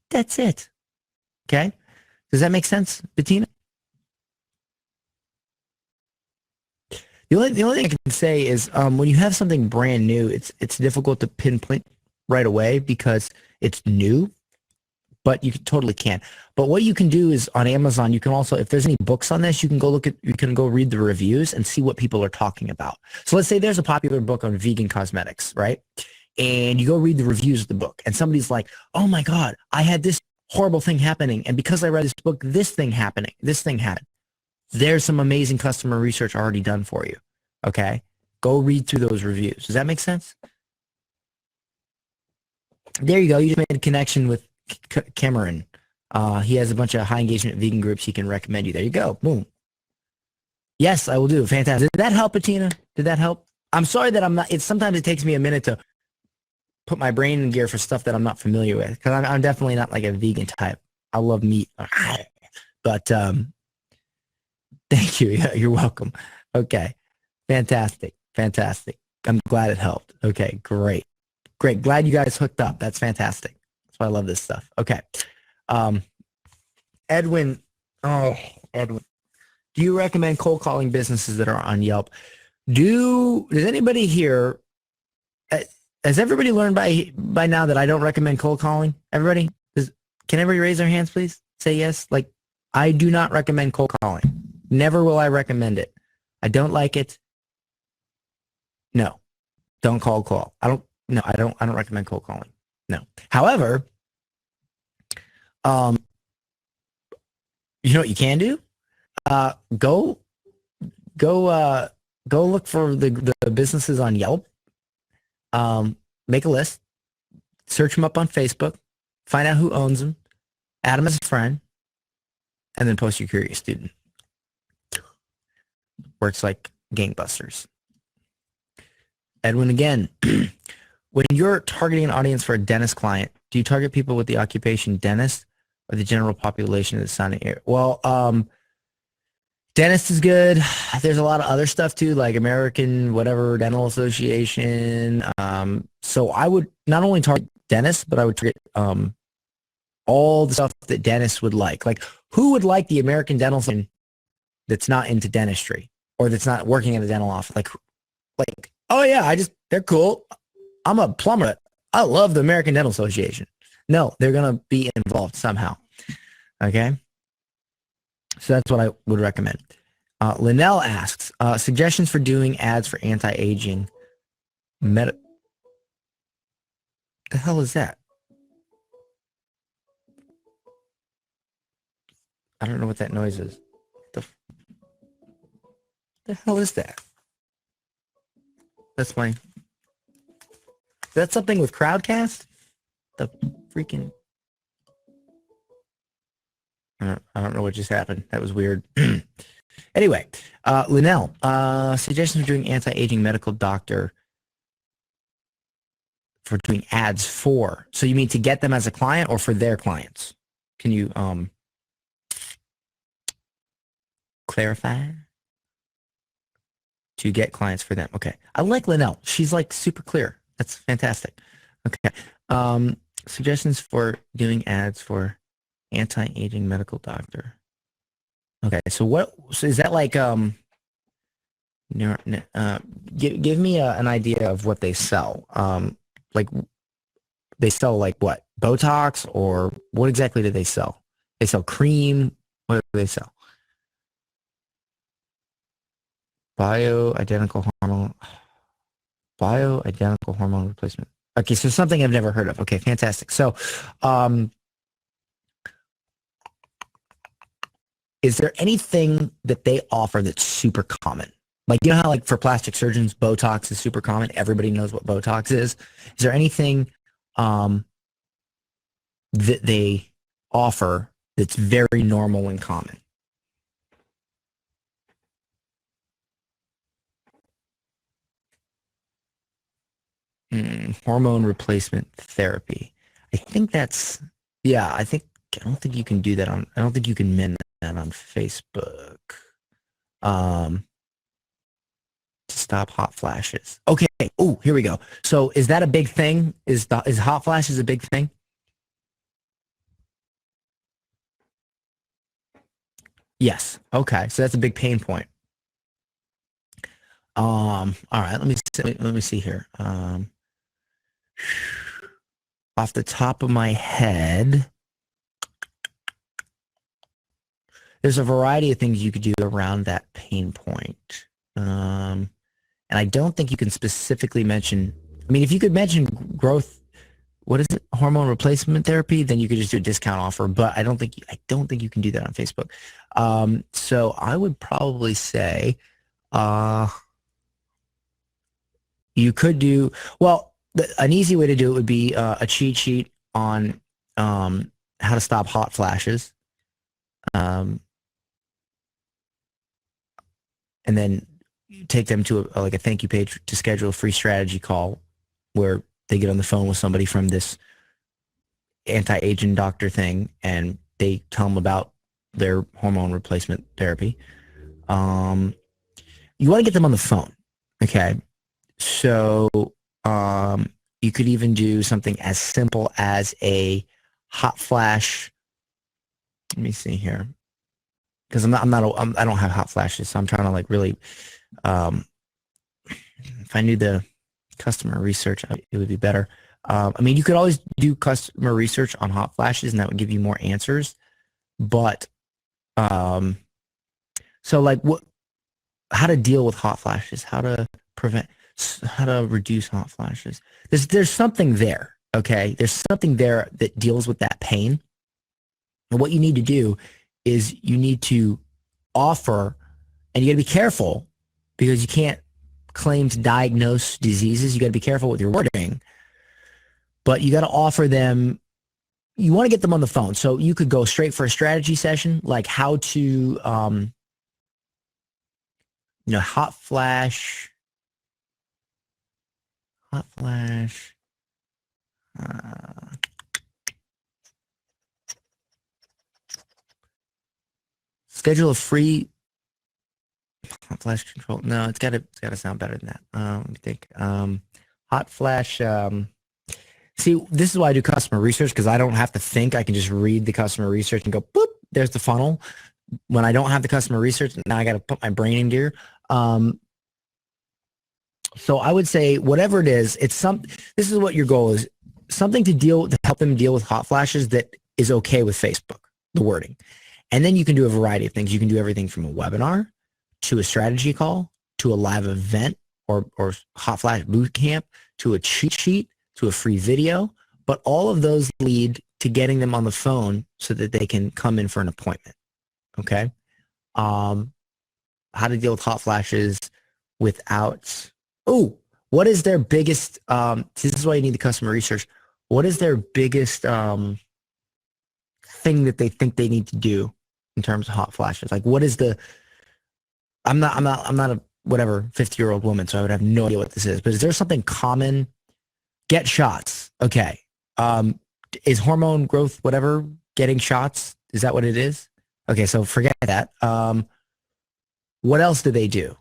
That's it. Okay? Does that make sense, Bettina? The only thing I can say is when you have something brand new, it's difficult to pinpoint right away because it's new, but you totally can. But what you can do is on Amazon, you can also, if there's any books on this, you can go read the reviews and see what people are talking about. So let's say there's a popular book on vegan cosmetics, right? And you go read the reviews of the book and somebody's like, oh my God, I had this horrible thing happening. And because I read this book, this thing happened. There's some amazing customer research already done for you. Okay. Go read through those reviews. Does that make sense? There you go. You just made a connection with Cameron. He has a bunch of high engagement vegan groups he can recommend you. There you go. Boom. Yes, I will do. Fantastic. Did that help, Bettina? Did that help? I'm sorry that I'm not, sometimes it takes me a minute to put my brain in gear for stuff that I'm not familiar with. Cause I'm definitely not like a vegan type. I love meat, but, thank you. Yeah, you're welcome. Okay. Fantastic. I'm glad it helped. Okay, great. Glad you guys hooked up. That's fantastic. That's why I love this stuff. Okay. Edwin. Oh, Edwin. Do you recommend cold calling businesses that are on Yelp? Does anybody here, has everybody learned by now that I don't recommend cold calling? Everybody? Can everybody raise their hands, please? Say yes. Like, I do not recommend cold calling. Never will I recommend it. I don't like it. No, don't call. I don't recommend cold calling. No. However, you know what you can do? Go look for the businesses on Yelp. Make a list, search them up on Facebook, find out who owns them, add them as a friend, and then post your curious student. Works like gangbusters. Edwin again. When you're targeting an audience for a dentist client, do you target people with the occupation dentist or the general population of the surrounding area? Well, dentist is good. There's a lot of other stuff too, like American whatever Dental Association. So I would not only target dentists, but I would target all the stuff that dentists would like. Like, who would like the American Dental Association that's not into dentistry or that's not working at a dental office? Like, oh yeah, they're cool. I'm a plumber. I love the American Dental Association. No, they're going to be involved somehow. Okay. So that's what I would recommend. Linnell asks, suggestions for doing ads for anti-aging. The hell is that? I don't know what that noise is. The hell is that? That's something with Crowdcast? The freaking... I don't know what just happened. That was weird. Anyway, Linnell, suggestions for doing anti-aging medical doctor for doing ads for. So you mean to get them as a client or for their clients? Can you clarify? To get clients for them. Okay. I like Linnell. She's like super clear. That's fantastic. Okay. Suggestions for doing ads for anti-aging medical doctor. Okay. So is that like, give me an idea of what they sell. Like they sell like what? Botox, or what exactly do they sell? They sell cream. What do they sell? Bioidentical hormone replacement. Okay, so something I've never heard of. Okay, fantastic. So, is there anything that they offer that's super common? Like, you know how like for plastic surgeons, Botox is super common. Everybody knows what Botox is. Is there anything that they offer that's very normal and common? Hormone replacement therapy. I think that's, yeah, I don't think you can do that I don't think you can min that on Facebook. To stop hot flashes. Okay. Oh, here we go. So is that a big thing? Is hot flashes a big thing? Yes. Okay. So that's a big pain point. All right. Let me see here. Off the top of my head, there's a variety of things you could do around that pain point. And I don't think you can specifically mention, I mean, if you could mention growth, what is it? Hormone replacement therapy, then you could just do a discount offer, but I don't think you can do that on Facebook. So I would probably say, you could do, well, an easy way to do it would be a cheat sheet on how to stop hot flashes. And then take them to like a thank you page to schedule a free strategy call where they get on the phone with somebody from this anti-aging doctor thing and they tell them about their hormone replacement therapy. You want to get them on the phone. Okay. So you could even do something as simple as a hot flash. Let me see here. Because I don't have hot flashes, so I'm trying to like really, if I knew the customer research, it would be better. I mean, you could always do customer research on hot flashes, and that would give you more answers. But, so like how to deal with hot flashes, how to reduce hot flashes. There's something there, okay? There's something there that deals with that pain. And what you need to do is you need to offer, and you got to be careful because you can't claim to diagnose diseases. You got to be careful with your wording, but you got to offer them, you want to get them on the phone. So you could go straight for a strategy session, like how to, hot flash, schedule a free hot flash control. No, it's gotta sound better than that. Let me think. Hot flash. See, this is why I do customer research, because I don't have to think. I can just read the customer research and go, boop, there's the funnel. When I don't have the customer research, now I got to put my brain in gear. So I would say whatever it is, this is what your goal is. Something to help them deal with hot flashes that is okay with Facebook, the wording. And then you can do a variety of things. You can do everything from a webinar to a strategy call to a live event or hot flash boot camp to a cheat sheet to a free video. But all of those lead to getting them on the phone so that they can come in for an appointment. Okay. Um, how to deal with hot flashes without. Oh, what is their biggest? This is why you need the customer research. What is their biggest thing that they think they need to do in terms of hot flashes? Like, what is the? I'm not a whatever 50-year-old woman, so I would have no idea what this is. But is there something common? Get shots. Okay. Um, is hormone growth whatever getting shots? Is that what it is? Okay, so forget that. What else do they do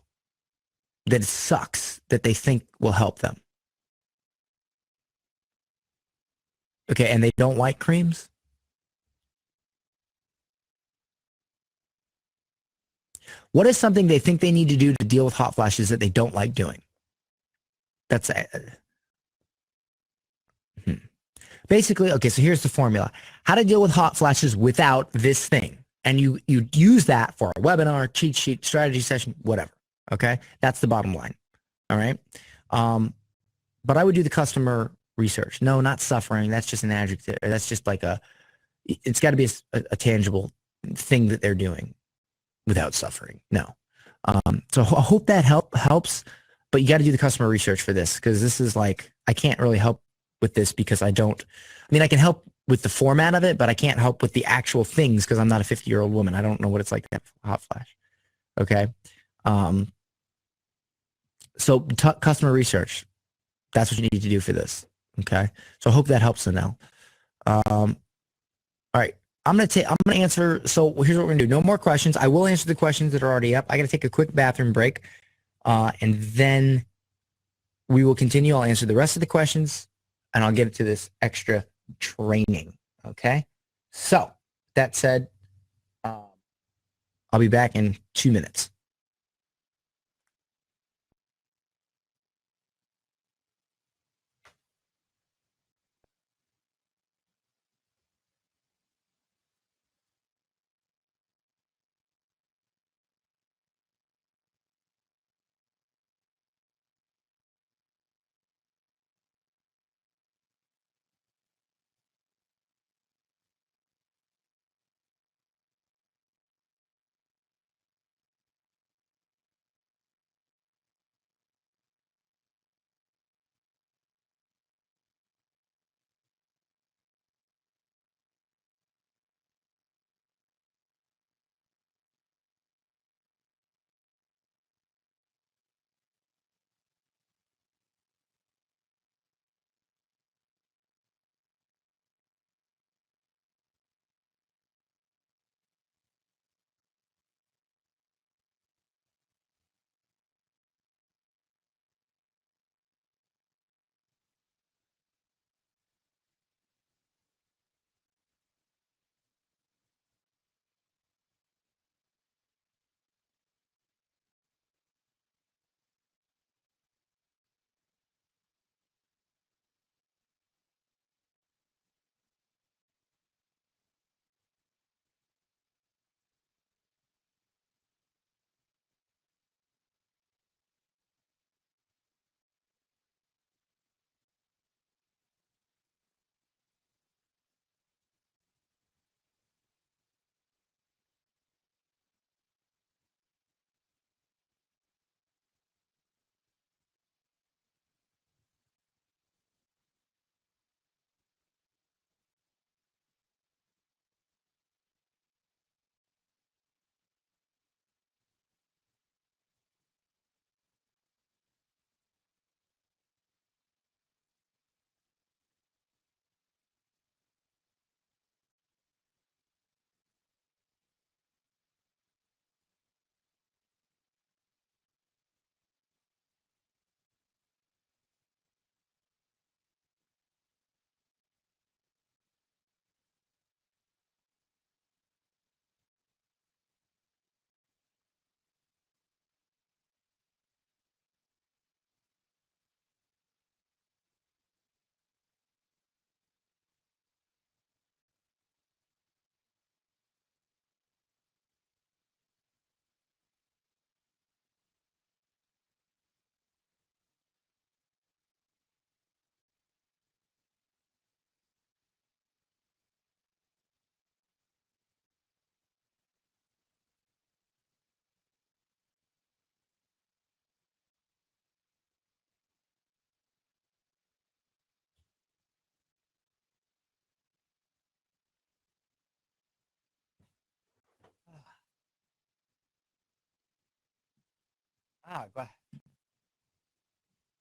that sucks that they think will help them? Okay, and they don't like creams. What is something they think they need to do to deal with hot flashes that they don't like doing? That's hmm. Basically, okay, so here's the formula. How to deal with hot flashes without this thing. And you use that for a webinar, cheat sheet, strategy session, whatever. Okay? That's the bottom line. All right? Um, but I would do the customer research. No, not suffering. That's just an adjective. That's just like it's got to be a tangible thing that they're doing without suffering. No. So I hope that helps, but you got to do the customer research for this because this is like, I can't really help with this because I mean, I can help with the format of it, but I can't help with the actual things because I'm not a 50-year-old woman. I don't know what it's like to have a hot flash. Okay. Um, so customer research, that's what you need to do for this. Okay. So I hope that helps now. All right. I'm gonna answer. So here's what we're gonna do. No more questions. I will answer the questions that are already up. I gotta take a quick bathroom break. And then we will continue. I'll answer the rest of the questions and I'll get to this extra training. Okay. So that said, um, I'll be back in 2 minutes.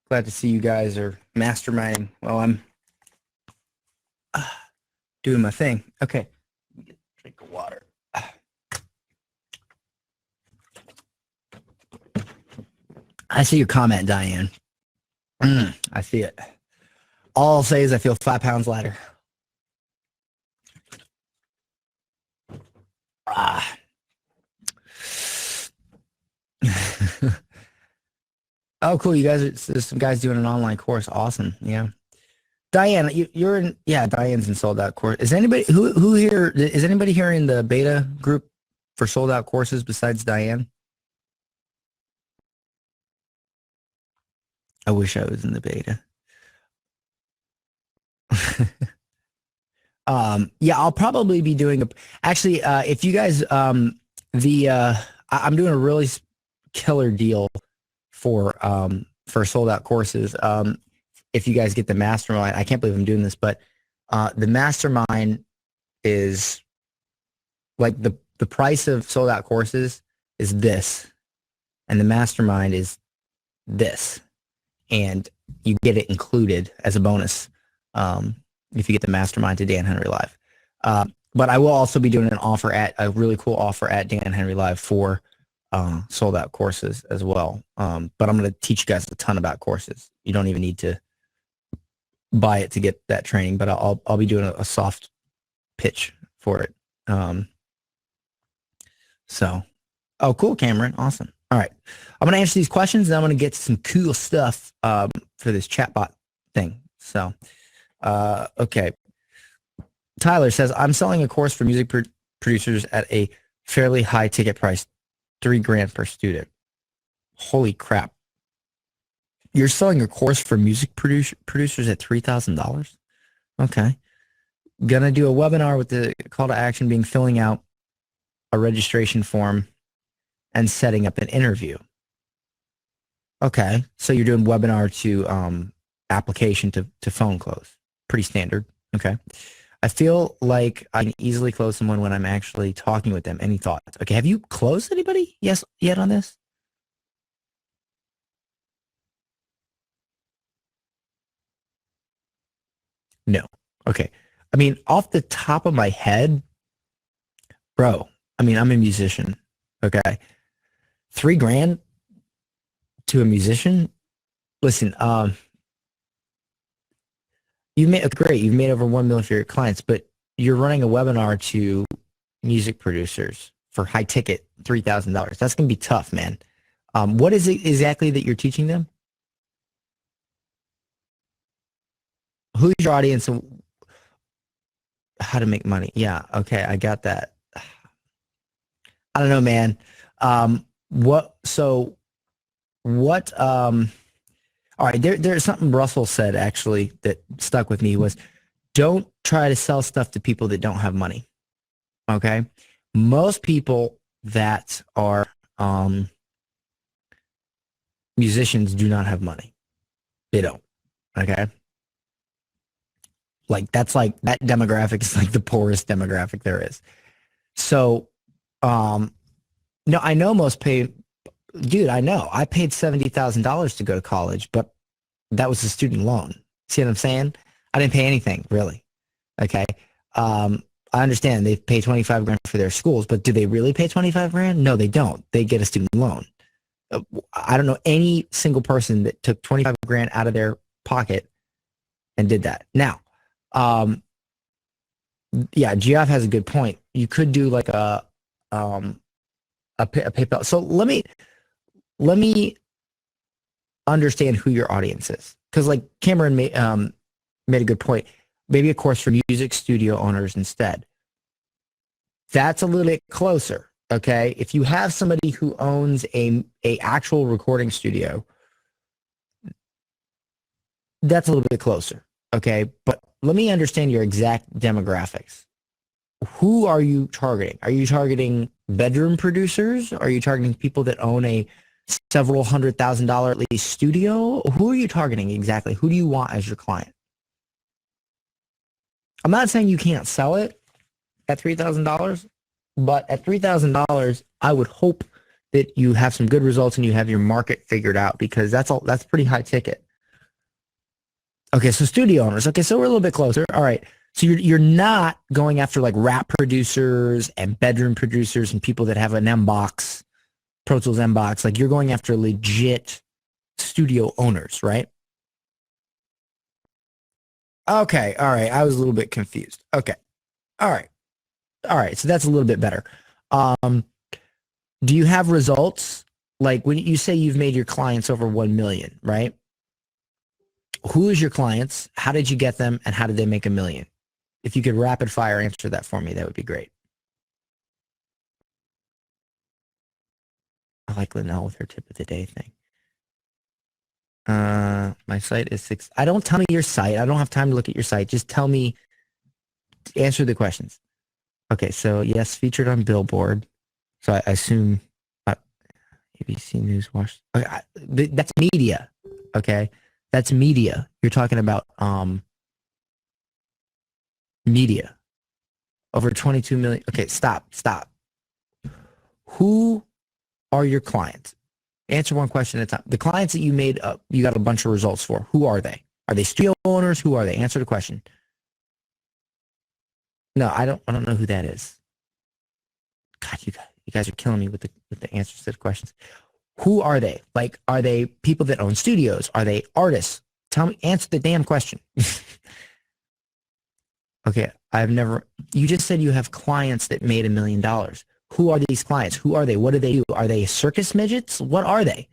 Glad to see you guys are masterminding while I'm doing my thing. Okay. Drink of water. I see your comment, Diane. I see it. All I'll say is I feel 5 pounds lighter. Oh, cool. You guys, there's some guys doing an online course. Awesome. Yeah. Diane, you're in, yeah, Diane's in sold out course. Is anybody who here, is anybody here in the beta group for sold out courses besides Diane? I wish I was in the beta. Yeah, I'll probably be doing actually, if you guys, I'm doing a really killer deal for sold out courses. If you guys get the mastermind, I can't believe I'm doing this, but the mastermind is like the price of sold out courses is this, and the mastermind is this, and you get it included as a bonus if you get the mastermind to Dan Henry Live. But I will also be doing a really cool offer at Dan Henry Live for sold out courses as well. But I'm going to teach you guys a ton about courses. You don't even need to buy it to get that training, but I'll be doing a soft pitch for it. Oh, cool, Cameron. Awesome. All right. I'm going to answer these questions and I'm going to get some cool stuff for this chatbot thing. So, okay. Tyler says, I'm selling a course for music producers at a fairly high ticket price, $3,000 per student. Holy crap. You're selling a course for music producers at $3,000? Okay. Gonna do a webinar with the call to action being filling out a registration form and setting up an interview. Okay. So you're doing webinar to application to phone close. Pretty standard. Okay. I feel like I can easily close someone when I'm actually talking with them. Any thoughts? Okay. Have you closed anybody yet on this? No. Okay. I mean, off the top of my head, bro, I mean, I'm a musician. Okay. $3,000 to a musician. Listen, you've made great. You've made over 1 million for your clients, but you're running a webinar to music producers for high ticket $3,000. That's gonna be tough, man. What is it exactly that you're teaching them? Who's your audience and how to make money? Yeah, okay, I got that. I don't know, man. All right, there's something Russell said actually that stuck with me was, don't try to sell stuff to people that don't have money. Okay. Most people that are musicians do not have money. They don't. Okay. Like that demographic is like the poorest demographic there is. So, no, I know most pay, dude, I know I paid $70,000 to go to college, but that was a student loan. See what I'm saying? I didn't pay anything really. Okay. I understand they pay $25,000 for their schools, but do they really pay $25,000? No, they don't. They get a student loan. I don't know any single person that took $25,000 out of their pocket and did that. Now, yeah, Geoff has a good point. You could do like a PayPal. So let me understand who your audience is, because like Cameron made a good point. Maybe a course for music studio owners instead. That's a little bit closer. Okay, if you have somebody who owns a actual recording studio, that's a little bit closer. Okay, but let me understand your exact demographics. Who are you targeting? Are you targeting bedroom producers? Are you targeting people that own a several $100,000 at least studio? Who are you targeting exactly? Who do you want as your client? I'm not saying you can't sell it at $3,000, but at $3,000, I would hope that you have some good results and you have your market figured out, because that's pretty high ticket. Okay, so studio owners. Okay, so we're a little bit closer. All right. So you're not going after like rap producers and bedroom producers and people that have an M-Box, Pro Tools M-Box. Like, you're going after legit studio owners, right? Okay, all right. I was a little bit confused. Okay. All right. All right. So that's a little bit better. Do you have results? Like, when you say you've made your clients over 1 million, right? Who is your clients? How did you get them? And how did they make 1 million? If you could rapid fire answer that for me, that would be great. I like Linnell with her tip of the day thing. My site is 6. I don't tell me your site. I don't have time to look at your site. Just tell me, answer the questions. Okay, so yes, featured on Billboard. So I assume ABC News Watch. Okay, that's media. Okay, that's media. You're talking about media. Over 22 million. Okay, stop. Who are your clients? Answer one question at a time. The clients that you made up, you got a bunch of results for. Who are they? Are they studio owners? Who are they? Answer the question. No, I don't know who that is. God, you guys are killing me with the answers to the questions. Who are they? Like, are they people that own studios? Are they artists? Tell me, answer the damn question. Okay, you just said you have clients that made $1 million. Who are these clients? Who are they? What do they do? Are they circus midgets? What are they?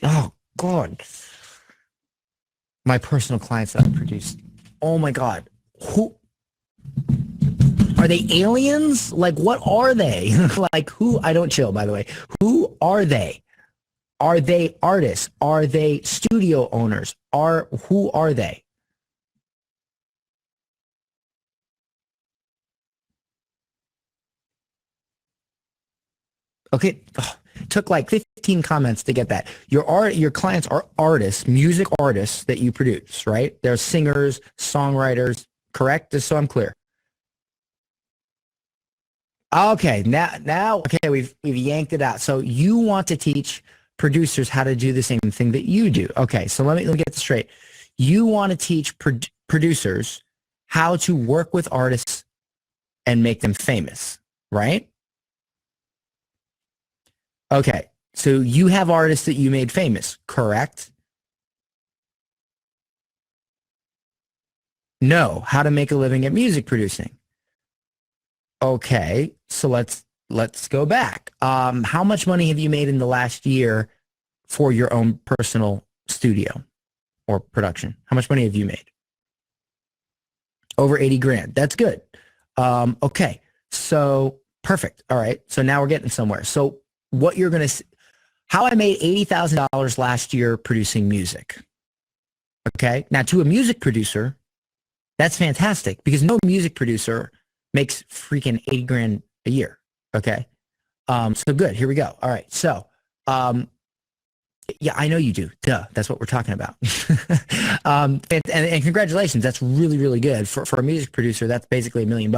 Oh God. My personal clients that I produced. Oh my God. Who are they? Aliens? Like, what are they? Like, who? I don't chill, by the way. Who are they? Are they artists? Are they studio owners? Who are they? Okay, took like 15 comments to get that. Your clients are artists, music artists that you produce, right? They're singers, songwriters, correct? Just so I'm clear. Okay, okay, we've yanked it out. So you want to teach producers how to do the same thing that you do. Okay, so let me get this straight. You want to teach producers how to work with artists and make them famous, right? Okay, so you have artists that you made famous, correct? No, how to make a living at music producing. Okay, so let's go back. How much money have you made in the last year for your own personal studio or production? How much money have you made? Over 80 grand. That's good. Okay, so perfect. All right, so now we're getting somewhere. So what you're going to, how I made $80,000 last year producing music. Okay, now to a music producer, that's fantastic, because no music producer makes freaking 80 grand a year. Okay. So good. Here we go. All right. So, yeah, I know you do. Duh. That's what we're talking about. And congratulations. That's really, really good for a music producer. That's basically $1 million,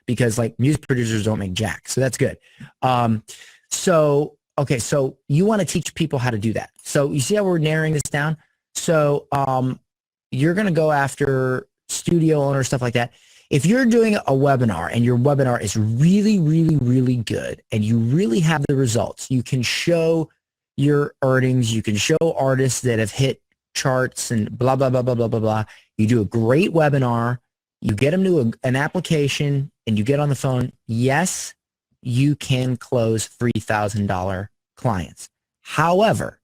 because like music producers don't make jack. So that's good. Okay. So you want to teach people how to do that. So you see how we're narrowing this down? So, you're going to go after studio owners, stuff like that. If you're doing a webinar and your webinar is really, really, really good and you really have the results, you can show your earnings, you can show artists that have hit charts and blah, blah, blah, blah, blah, blah, blah. You do a great webinar, you get them to an application, and you get on the phone. Yes, you can close $3,000 clients. However,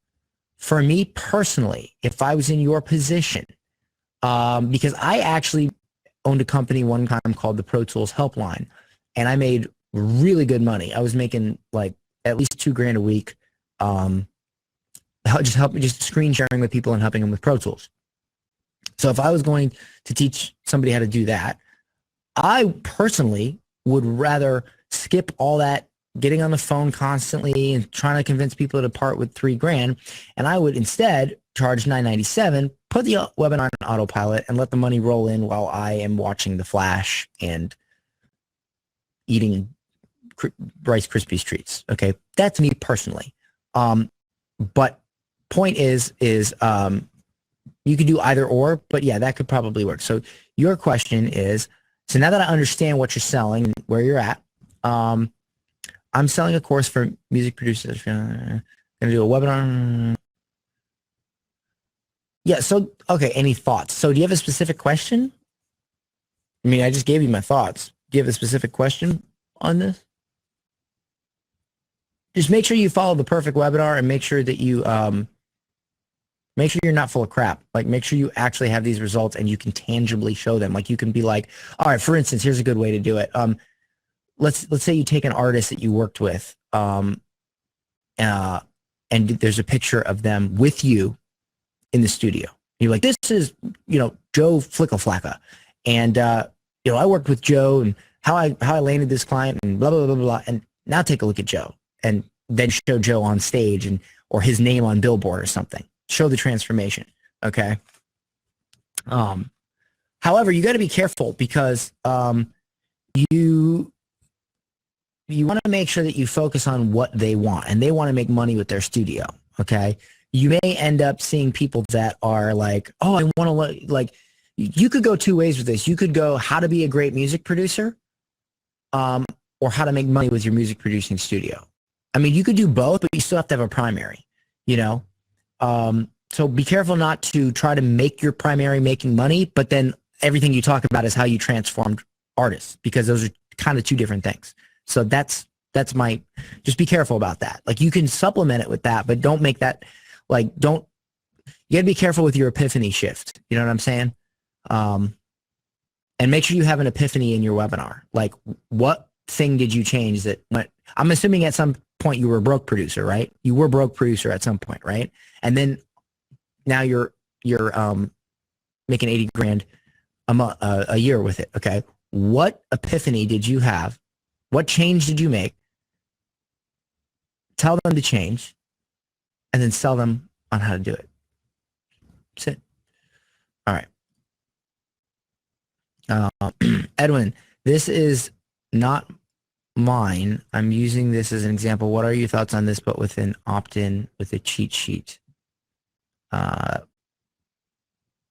for me personally, if I was in your position, because I actually owned a company one time called the Pro Tools Helpline, and I made really good money. I was making like at least $2,000 a week, just screen sharing with people and helping them with Pro Tools. So if I was going to teach somebody how to do that, I personally would rather skip all that getting on the phone constantly and trying to convince people to part with $3,000, and I would instead charge $997, put the webinar on autopilot, and let the money roll in while I am watching The Flash and eating Rice Krispies treats. Okay, that's me personally. But point is you could do either or, but yeah, that could probably work. So your question is, so now that I understand what you're selling and where you're at, I'm selling a course for music producers. Gonna do a webinar. Yeah. So, okay. Any thoughts? So do you have a specific question? I mean, I just gave you my thoughts. Do you have a specific question on this? Just make sure you follow the perfect webinar and make sure that you, make sure you're not full of crap. Like, make sure you actually have these results and you can tangibly show them. Like, you can be like, all right, for instance, here's a good way to do it. Let's say you take an artist that you worked with, and there's a picture of them with you in the studio. You're like, this is, Joe Flickleflacka. And, I worked with Joe and how I landed this client and blah, blah, blah, blah. And now take a look at Joe and then show Joe on stage or his name on Billboard or something. Show the transformation. Okay. However, you got to be careful because, you want to make sure that you focus on what they want, and they want to make money with their studio. Okay. You may end up seeing people that are like, oh, I want to like, you could go two ways with this. You could go how to be a great music producer, or how to make money with your music producing studio. I mean, you could do both, but you still have to have a primary, so be careful not to try to make your primary making money, but then everything you talk about is how you transformed artists, because those are kind of two different things. So that's just be careful about that. Like, you can supplement it with that, but don't make that you gotta be careful with your epiphany shift. You know what I'm saying? And make sure you have an epiphany in your webinar. Like, what thing did you change that went, I'm assuming at some point you were a broke producer, right? You were a broke producer at some point, right? And then now you're making 80 grand a year with it. Okay. What epiphany did you have? What change did you make? Tell them to change and then sell them on how to do it. That's it. All right. Edwin, this is not mine. I'm using this as an example. What are your thoughts on this, but with an opt-in with a cheat sheet?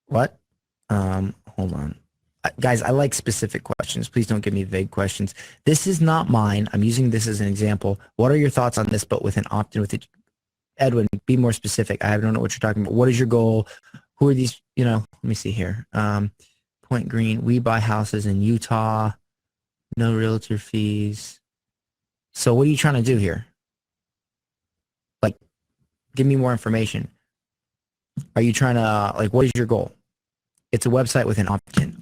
What? Hold on. Guys, I like specific questions. Please don't give me vague questions. This is not mine. I'm using this as an example. What are your thoughts on this, but with an opt-in with it? Edwin, be more specific. I don't know what you're talking about. What is your goal? Who are these? Let me see here. Point Green, we buy houses in Utah. No realtor fees. So what are you trying to do here? Like, give me more information. Are you trying to, what is your goal? It's a website with an opt-in.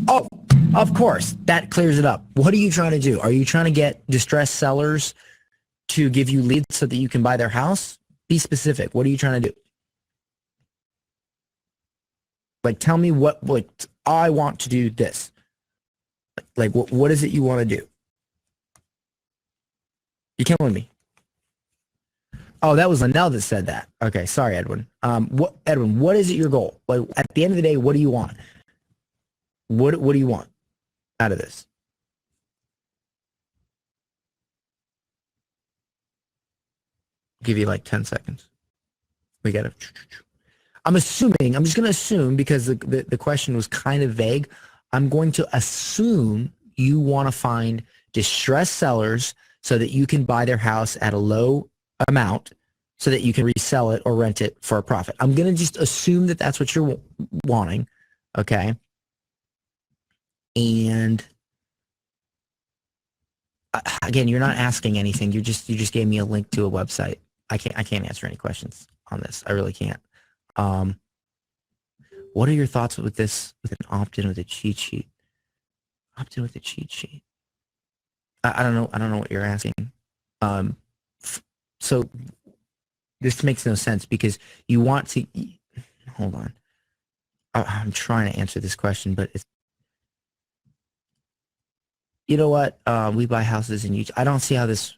Oh, of course. That clears it up. What are you trying to do? Are you trying to get distressed sellers to give you leads so that you can buy their house? Be specific. What are you trying to do? Like, tell me what I want to do this. Like, what is it you want to do? You're killing me. Oh, that was Linnell that said that. Okay, sorry, Edwin. Edwin, what is it your goal? Like, at the end of the day, what do you want? What do you want out of this? I'll give you like 10 seconds. We got to. I'm just going to assume, because the question was kind of vague. I'm going to assume you want to find distressed sellers so that you can buy their house at a low amount so that you can resell it or rent it for a profit. I'm going to just assume that that's what you're wanting. Okay. And again, you're not asking anything. You just gave me a link to a website. I can't answer any questions on this. I really can't. What are your thoughts with this, with an opt-in with a cheat sheet? Opt-in with a cheat sheet. I don't know. I don't know what you're asking. So this makes no sense, because you want to, hold on. I'm trying to answer this question, but it's, you know what? We buy houses in Utah. I don't see how this,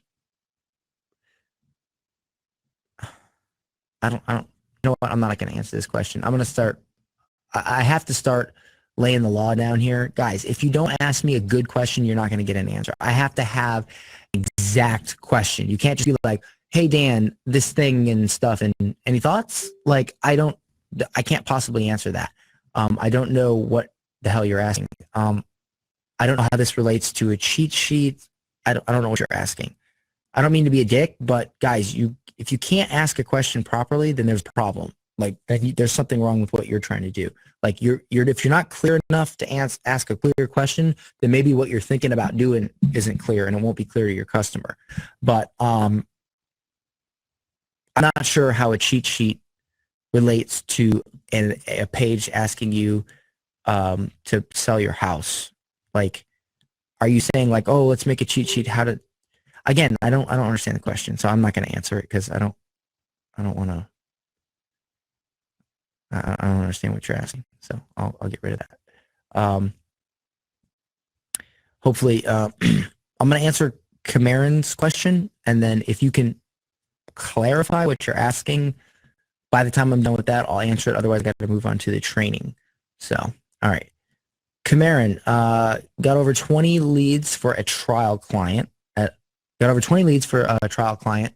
I don't, you know what? I'm not going to answer this question. I'm going to start, I have to start laying the law down here. Guys, if you don't ask me a good question, you're not going to get an answer. I have to have exact question. You can't just be like, hey, Dan, this thing and stuff, and any thoughts? Like, I can't possibly answer that. I don't know what the hell you're asking. I don't know how this relates to a cheat sheet. I don't know what you're asking. I don't mean to be a dick, but guys, if you can't ask a question properly, then there's a problem. Like there's something wrong with what you're trying to do. Like if you're not clear enough to ask a clear question, then maybe what you're thinking about doing isn't clear, and it won't be clear to your customer. But I'm not sure how a cheat sheet relates to a page asking you to sell your house. Like, are you saying like, oh, let's make a cheat sheet? Again, I don't understand the question, so I'm not going to answer it because I don't want to. I don't understand what you're asking, so I'll get rid of that. Hopefully, I'm going to answer Cameron's question, and then if you can clarify what you're asking, by the time I'm done with that, I'll answer it. Otherwise, I got to move on to the training. So, all right. Cameron got over 20 leads for a trial client. Got over 20 leads for a trial client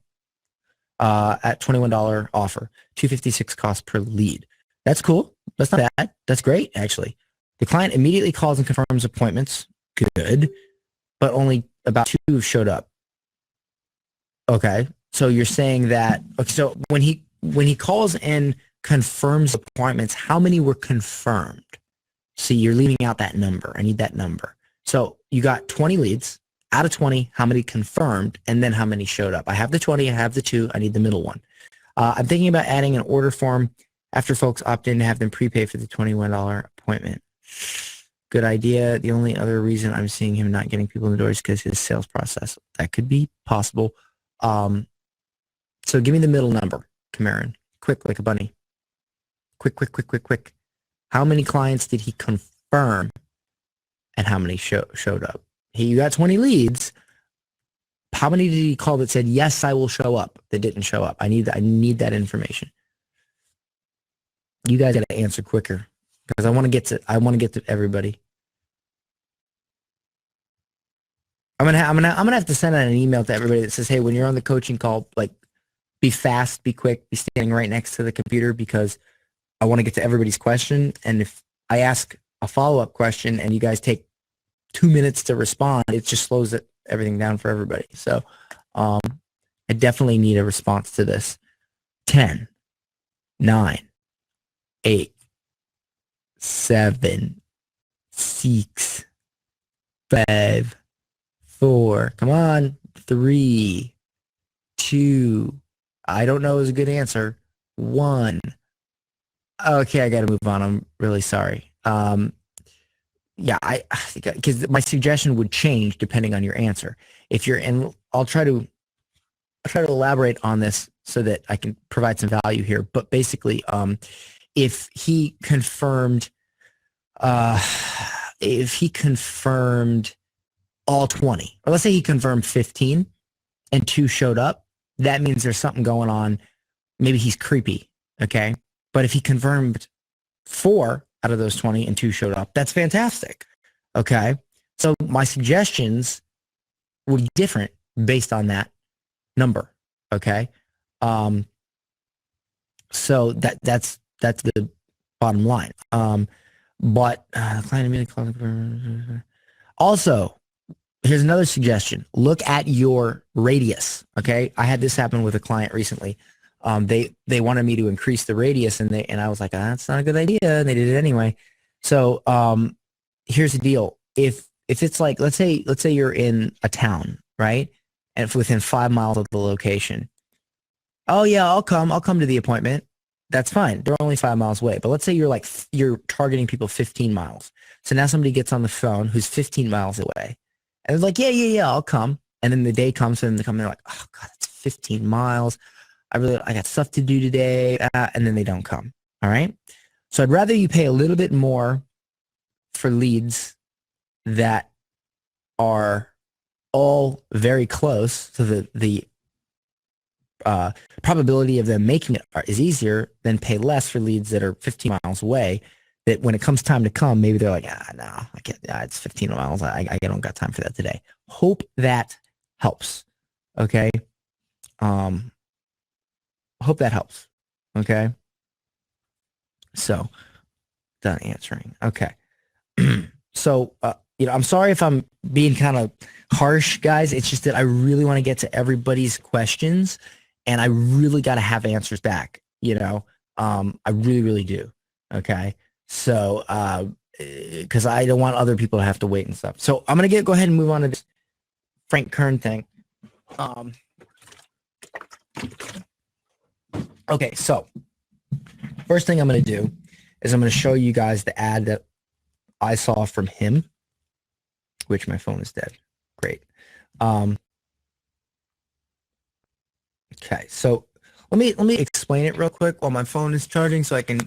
at $21 offer, $256 cost per lead. That's cool. That's not bad. That's great, actually. The client immediately calls and confirms appointments. Good. But only about 2 showed up. Okay. So you're saying that, okay, so when he calls and confirms appointments, how many were confirmed? See, you're leaving out that number. I need that number. So you got 20 leads. Out of 20, how many confirmed, and then how many showed up? I have the 20, I have the 2, I need the middle one. I'm thinking about adding an order form after folks opt in to have them prepay for the $21 appointment. Good idea. The only other reason I'm seeing him not getting people in the door is because his sales process. That could be possible. So give me the middle number, Cameron. Quick, like a bunny. Quick. How many clients did he confirm, and how many showed up? You got 20 leads. How many did he call that said, yes, I will show up, that didn't show up? I need that information. You guys got to answer quicker because I want to get to everybody. I'm gonna have to send out an email to everybody that says, hey, when you're on the coaching call, like, be fast, be quick, be standing right next to the computer, because I want to get to everybody's question. And if I ask a follow-up question and you guys take 2 minutes to respond, it just slows everything down for everybody. So I definitely need a response to this. 10, 9, 8, 7, 6, 5, 4, come on, 3, 2, I don't know is a good answer, 1. Okay, I got to move on. I'm really sorry. Yeah, I think because my suggestion would change depending on your answer. If you're in, I'll try to elaborate on this so that I can provide some value here. But basically, if he confirmed all 20, or let's say he confirmed 15 and 2 showed up, that means there's something going on. Maybe he's creepy. Okay, but if he confirmed 4 out of those 20 and 2 showed up, that's fantastic. Okay. So my suggestions will be different based on that number. Okay. So that's the bottom line. But client immediately called. Also, here's another suggestion. Look at your radius. Okay. I had this happen with a client recently. They wanted me to increase the radius, and I was like, that's not a good idea. And they did it anyway. So here's the deal. If it's like, let's say you're in a town, right? And if within 5 miles of the location. Oh yeah, I'll come to the appointment. That's fine. They're only 5 miles away. But let's say you're targeting people 15 miles. So now somebody gets on the phone who's 15 miles away. And they're like, yeah, I'll come. And then the day comes and they're like, oh God, it's 15 miles. I got stuff to do today, and then they don't come. All right. So I'd rather you pay a little bit more for leads that are all very close, so the probability of them making it is easier, than pay less for leads that are 15 miles away. That when it comes time to come, maybe they're like, no, I can't. It's 15 miles. I don't got time for that today. Hope that helps. Okay. Hope that helps. Okay. So done answering. Okay. So, I'm sorry if I'm being kind of harsh, guys. It's just that I really want to get to everybody's questions and I really got to have answers back, I really, really do. Okay. So, because I don't want other people to have to wait and stuff. So I'm going to go ahead and move on to this Frank Kern thing. Okay. So first thing I'm going to do is I'm going to show you guys the ad that I saw from him, which my phone is dead. Great. Okay, so let me explain it real quick while my phone is charging, so I can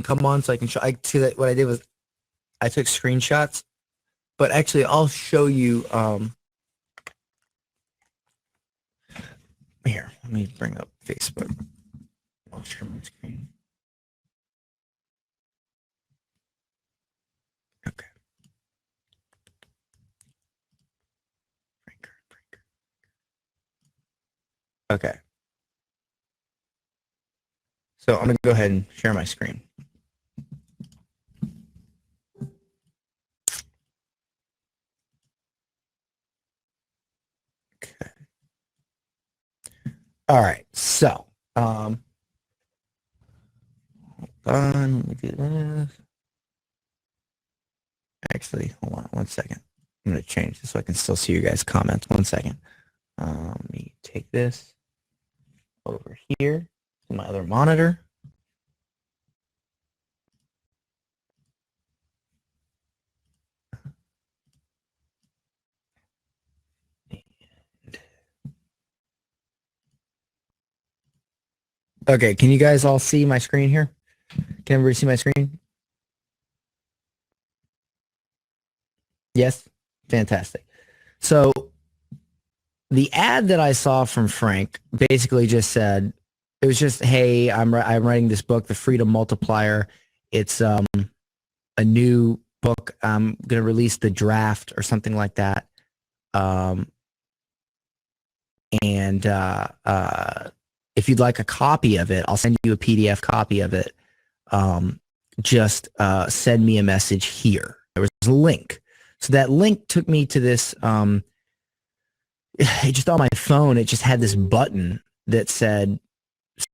come on, so I can show. I see that what I did was I took screenshots, but actually I'll show you. Here, let me bring up Facebook. I'll share my screen. Okay. Okay. So I'm gonna go ahead and share my screen. Okay. All right. So, hold on. Let me do this. Actually, hold on 1 second. I'm gonna change this so I can still see you guys' comments. 1 second. Let me take this over here to my other monitor. Okay, can you guys all see my screen here? Can everybody see my screen? Yes? Fantastic. So the ad that I saw from Frank basically just said, it was just, hey, I'm writing this book, The Freedom Multiplier. It's a new book. I'm going to release the draft or something like that. And if you'd like a copy of it, I'll send you a PDF copy of it. Just send me a message here. There was a link. So that link took me to this, it just on my phone, it just had this button that said,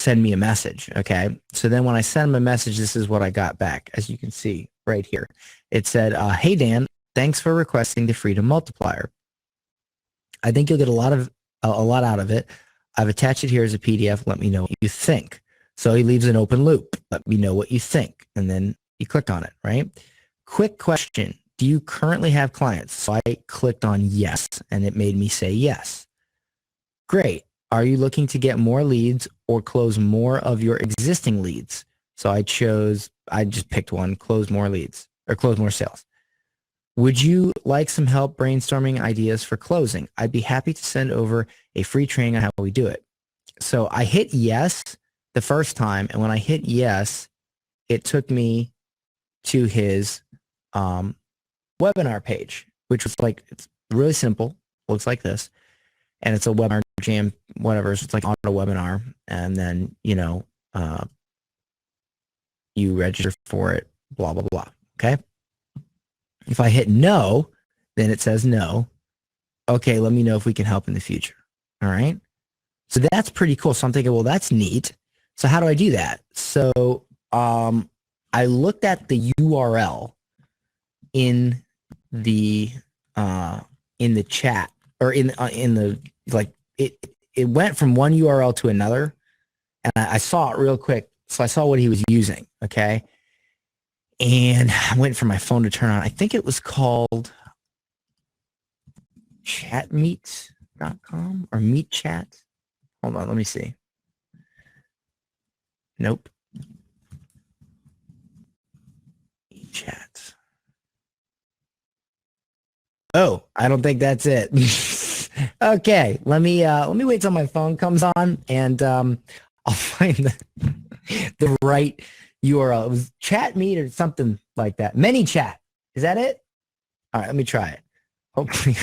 send me a message. Okay. So then when I sent him a message, this is what I got back. As you can see right here, it said, hey, Dan, thanks for requesting the Freedom Multiplier. I think you'll get a lot out of it. I've attached it here as a PDF. Let me know what you think. So he leaves an open loop. Let me know what you think. And then you click on it, right? Quick question. Do you currently have clients? So I clicked on yes, and it made me say yes. Great. Are you looking to get more leads or close more of your existing leads? So I just picked one, close more leads or close more sales. Would you like some help brainstorming ideas for closing? I'd be happy to send over a free training on how we do it. So I hit yes the first time, and when I hit yes, it took me to his webinar page, which was like, it's really simple. Looks like this. And it's a webinar jam, whatever. So it's like auto webinar. And then, you register for it, blah, blah, blah. Okay. If I hit no, then it says no. Okay, let me know if we can help in the future. All right. So that's pretty cool. So I'm thinking, well, that's neat. So how do I do that? So I looked at the URL in the chat, or in the, like, it went from one URL to another, and I saw it real quick. So I saw what he was using. Okay. And I went for my phone to turn on. I think it was called chatmeet.com or meet chat. Hold on, let me see. Nope. Meet chat. Oh, I don't think that's it. Okay, let me wait till my phone comes on, and I'll find the right URL. It was chat meet or something like that. ManyChat. Is that it? All right, let me try it. Hopefully.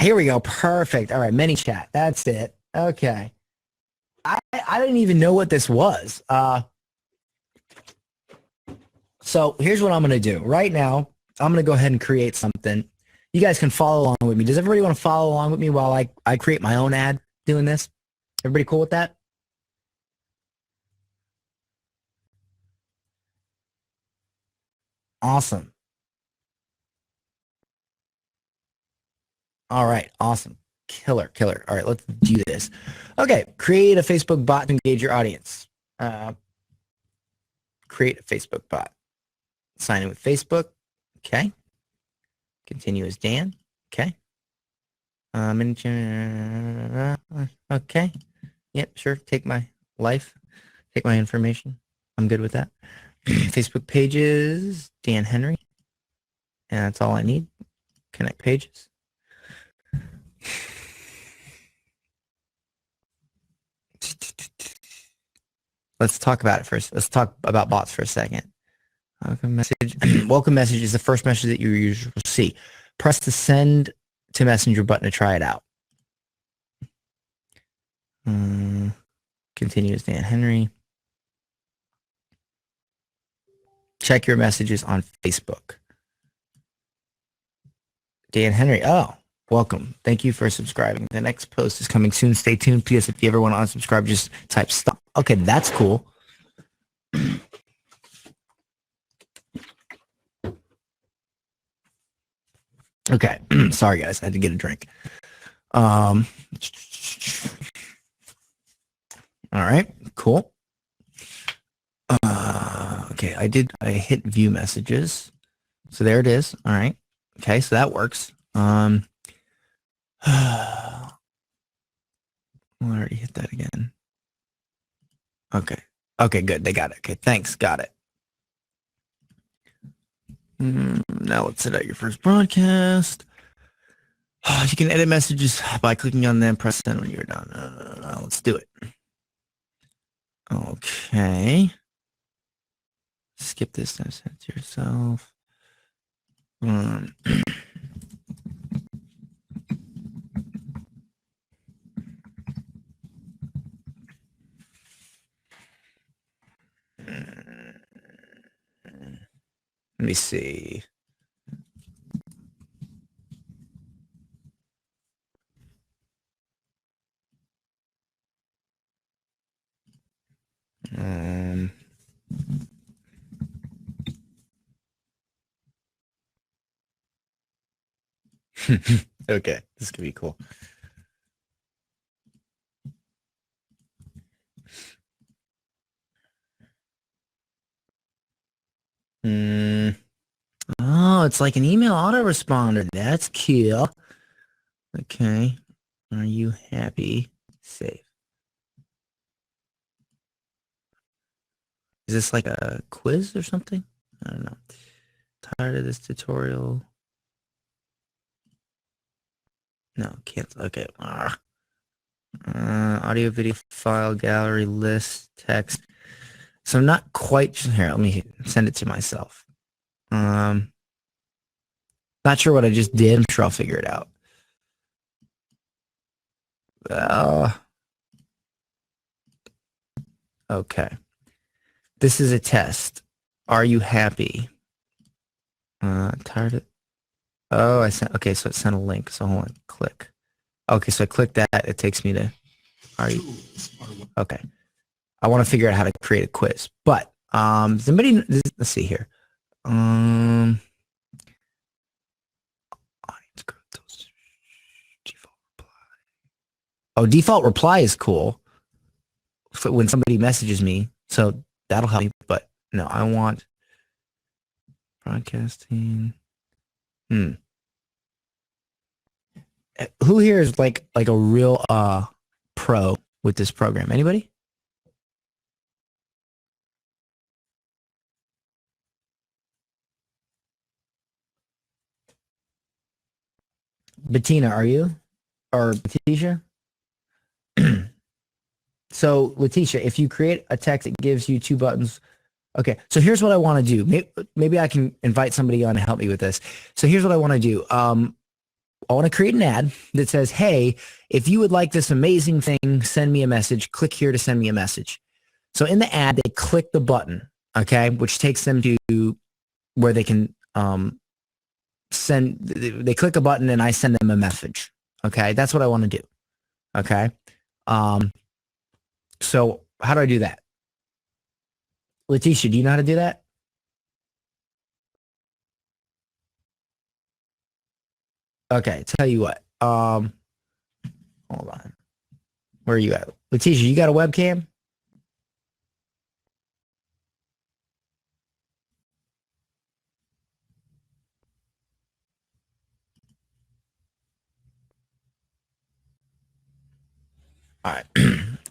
Here we go. Perfect. All right, mini chat. That's it. Okay. I didn't even know what this was. So here's what I'm going to do. Right now, I'm going to go ahead and create something. You guys can follow along with me. Does everybody want to follow along with me while I create my own ad doing this? Everybody cool with that? Awesome. All right. Awesome. Killer, killer. All right, let's do this. Okay. Create a Facebook bot to engage your audience. Create a Facebook bot. Sign in with Facebook. Okay. Continue as Dan. Okay. Okay. Yep, sure. Take my life. Take my information. I'm good with that. Facebook pages, Dan Henry. And that's all I need. Connect pages. Let's talk about it first. Let's talk about bots for a second. Welcome message. Welcome message is the first message that you usually see. Press the send to messenger button to try it out. Continue as Dan Henry. Check your messages on Facebook. Dan Henry. Oh, welcome. Thank you for subscribing. The next post is coming soon. Stay tuned. P.S. If you ever want to unsubscribe, just type stop. Okay, that's cool. Okay. Sorry, guys. I had to get a drink. All right. Cool. Okay. I hit view messages. So there it is. All right. Okay. So that works. I already hit that again. Okay. Okay, good. They got it. Okay, thanks. Got it. Now let's set out your first broadcast. You can edit messages by clicking on them. Press send when you're done. Let's do it. Okay. Skip this and send to yourself. Let me see. Okay, this could be cool. Oh, it's like an email autoresponder. That's cute. Okay. Are you happy? Save. Is this like a quiz or something? I don't know. Tired of this tutorial? No, cancel. Okay. Audio, video, file, gallery, list, text. So I'm not quite here. Let me send it to myself. Not sure what I just did. I'm sure I'll figure it out. Okay. This is a test. Are you happy? Tired of. Oh, I sent. Okay, so it sent a link. So hold on. Click. Okay, so I click that. It takes me to. Are you? Okay. I want to figure out how to create a quiz, but somebody. Let's see here. Audience growth. Default reply. Oh, default reply is cool. For when somebody messages me, so that'll help me. But no, I want broadcasting. Who here is like a real pro with this program? Anybody? Bettina, are you? Or Letitia? So Letitia, if you create a text that gives you two buttons. Okay, so here's what I want to do. Maybe I can invite somebody on to help me with this. So here's what I want to do. I want to create an ad that says, hey, if you would like this amazing thing, send me a message. Click here to send me a message. So in the ad, they click the button, okay, which takes them to where they can they click a button and I send them a message. Okay. That's what I want to do. Okay. So how do I do that? Letitia, do you know how to do that? Okay. Tell you what. Hold on. Where are you at? Letitia, you got a webcam? All right.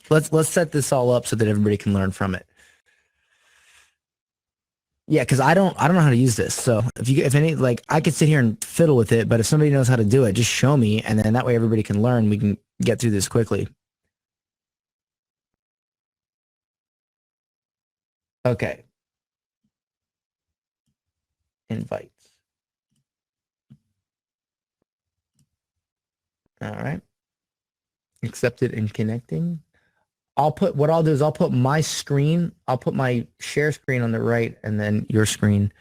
let's set this all up so that everybody can learn from it. Yeah, because I don't know how to use this. So if any, like, I could sit here and fiddle with it, but if somebody knows how to do it, just show me, and then that way everybody can learn. We can get through this quickly. Okay. Invites. All right. Accepted and connecting. What I'll do is I'll put my screen, I'll put my share screen on the right and then your screen,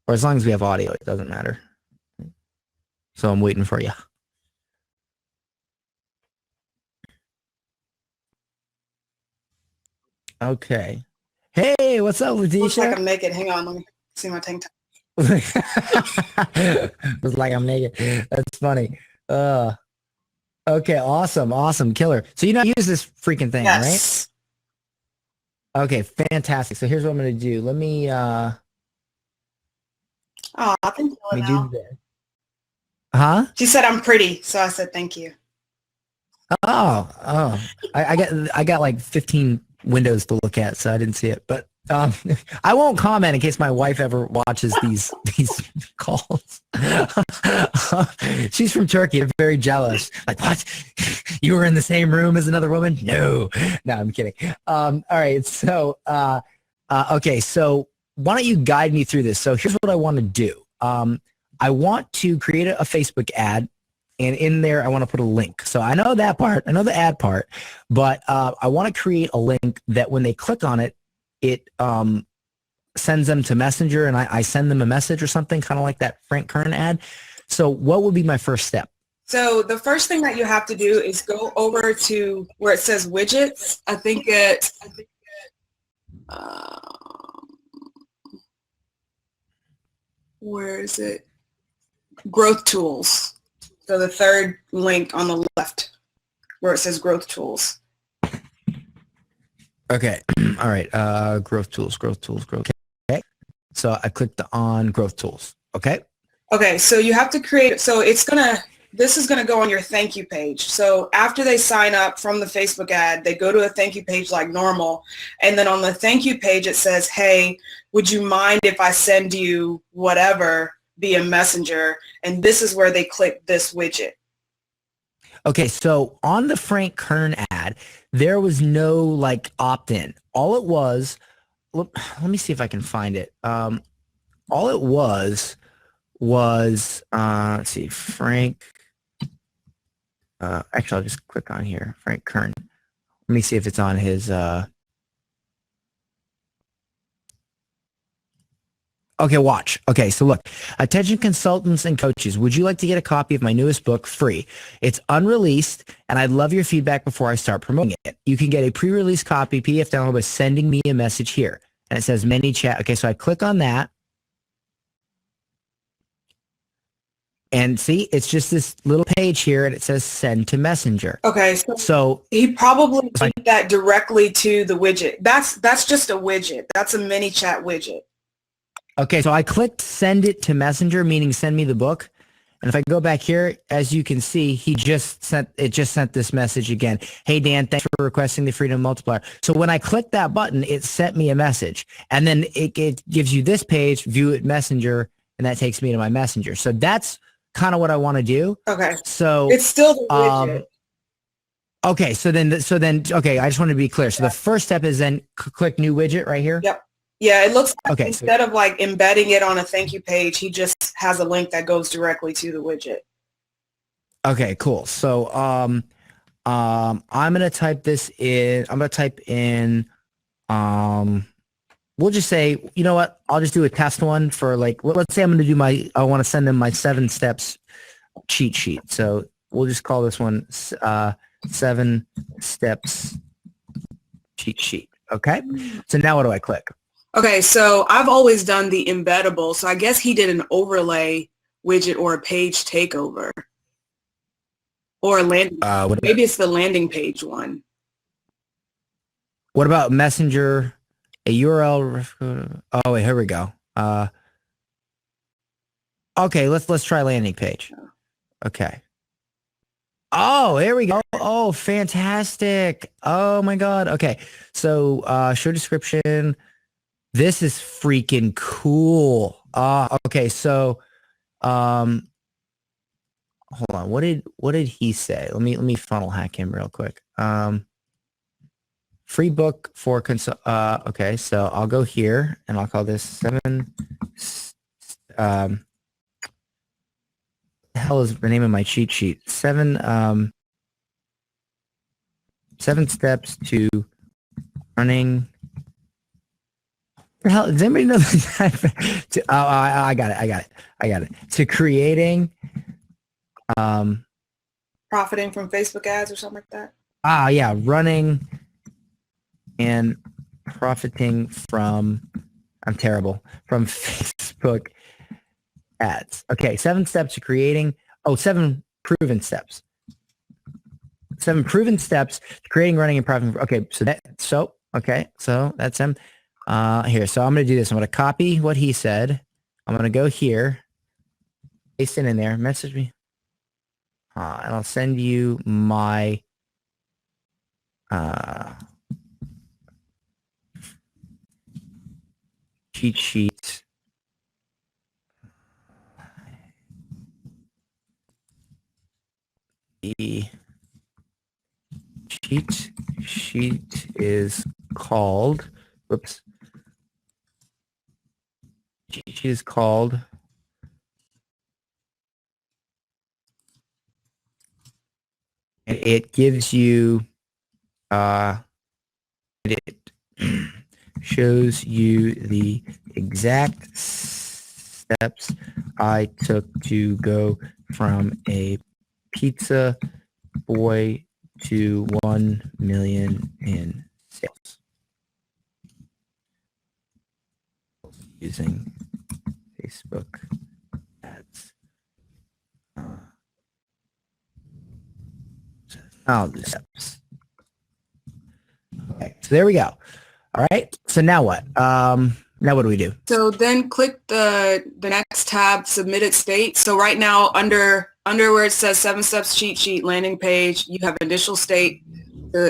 or as long as we have audio, it doesn't matter. So I'm waiting for you. Okay. Hey, what's up, Letitia? Looks like I'm naked. Hang on, let me see my tank top. Looks like I'm naked. That's funny. Okay, awesome, killer. So you know how to use this freaking thing, Yes. Right? Okay, fantastic. So here's what I'm gonna do. Let me Oh, thank you. let me do this. Huh? She said I'm pretty, so I said thank you. Oh. I got like 15 windows to look at, so I didn't see it. But I won't comment in case my wife ever watches these calls. She's from Turkey. They're very jealous. Like, what? You were in the same room as another woman? No, I'm kidding. All right. So, okay. So why don't you guide me through this? So here's what I want to do. I want to create a Facebook ad. And in there, I want to put a link. So I know that part. I know the ad part. But I want to create a link that when they click on it, it sends them to Messenger and I send them a message or something, kind of like that Frank Kern ad. So what would be my first step? So the first thing that you have to do is go over to where it says widgets. I think where is it? Growth tools. So the third link on the left where it says growth tools. Okay. All right. Growth tools. Okay. So I clicked on growth tools. Okay. Okay. So you have to create, so this is going to go on your thank you page. So after they sign up from the Facebook ad, they go to a thank you page like normal. And then on the thank you page, it says, hey, would you mind if I send you whatever via Messenger? And this is where they click this widget. Okay. So on the Frank Kern ad, there was no like opt-in. All it was, let me see if I can find it. All it was, let's see, Frank. Actually, I'll just click on here, Frank Kern. Let me see if it's on his. Okay, watch. Okay, so look, attention consultants and coaches, would you like to get a copy of my newest book free? It's unreleased, and I'd love your feedback before I start promoting it. You can get a pre-release copy PDF download by sending me a message here. And it says ManyChat. Okay, so I click on that. And see, it's just this little page here, and it says send to Messenger. Okay, so he probably did that directly to the widget. That's just a widget. That's a ManyChat widget. Okay, so I clicked send it to Messenger, meaning send me the book. And if I go back here, as you can see, he just sent this message again. Hey, Dan, thanks for requesting the Freedom Multiplier. So when I click that button, it sent me a message. And then it gives you this page, view it Messenger, and that takes me to my Messenger. So that's kind of what I want to do. Okay. So it's still the widget. Okay, so then, okay, I just want to be clear. So the first step is then click new widget right here. Yep. Yeah, it looks like okay, instead of like embedding it on a thank you page, he just has a link that goes directly to the widget. Okay, cool. So I'm gonna type this in. I'm gonna type in we'll just say, you know what? I'll just do a test one for like let's say I'm gonna do I want to send them my 7 steps cheat sheet. So we'll just call this one 7 steps cheat sheet. Okay. So now what do I click? Okay, so I've always done the embeddable. So I guess he did an overlay widget or a page takeover or a landing. Maybe it's the landing page one. What about Messenger? A URL. Oh wait, here we go. Okay, let's try landing page. Okay. Oh, here we go. Oh, fantastic. Oh my God. Okay. So show description. This is freaking cool. Okay, so hold on. What did he say? Let me funnel hack him real quick. Free book for okay, so I'll go here and I'll call this 7 the hell is the name of my cheat sheet? 7 steps to running. The hell, does anybody know that? I got it. To creating Profiting from Facebook ads or something like that. Yeah, running and profiting from I'm terrible from Facebook ads. Okay, 7 steps to creating. 7 proven steps. 7 proven steps to creating, running, and profiting. Okay, so that's him. Here, so I'm gonna do this. I'm gonna copy what he said. I'm gonna go here, paste it in there, message me, and I'll send you my cheat sheet. The cheat sheet is called, whoops. Cheat sheet is called it gives you it shows you the exact steps I took to go from a pizza boy to 1 million in sales using Facebook ads. The steps. Okay, so there we go. All right. So now what? Now what do we do? So then click the next tab, submitted state. So right now under where it says 7 steps cheat sheet landing page, you have initial state,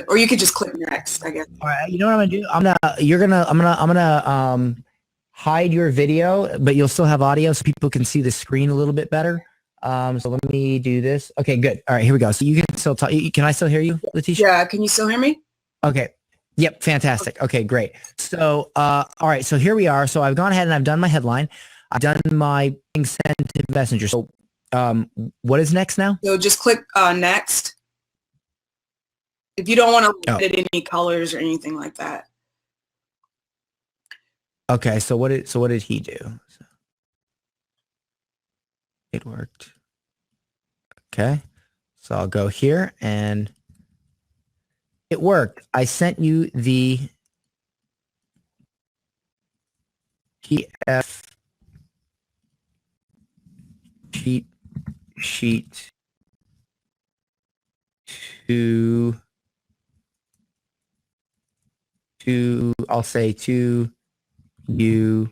or you could just click next, I guess. All right. You know what I'm gonna do? I'm gonna hide your video, but you'll still have audio so people can see the screen a little bit better. So let me do this. Okay, good. All right, here we go. So you can still talk. Can I still hear you, Letitia? Yeah. Can you still hear me? Okay. Yep. Fantastic. Okay, great. So, all right. So here we are. So I've gone ahead and I've done my headline. I've done my being sent to Messenger. So, what is next now? So just click next. If you don't want to edit any colors or anything like that. Okay. So what did he do? It worked. Okay. So I'll go here and it worked. I sent you the PF cheat sheet to I'll say to you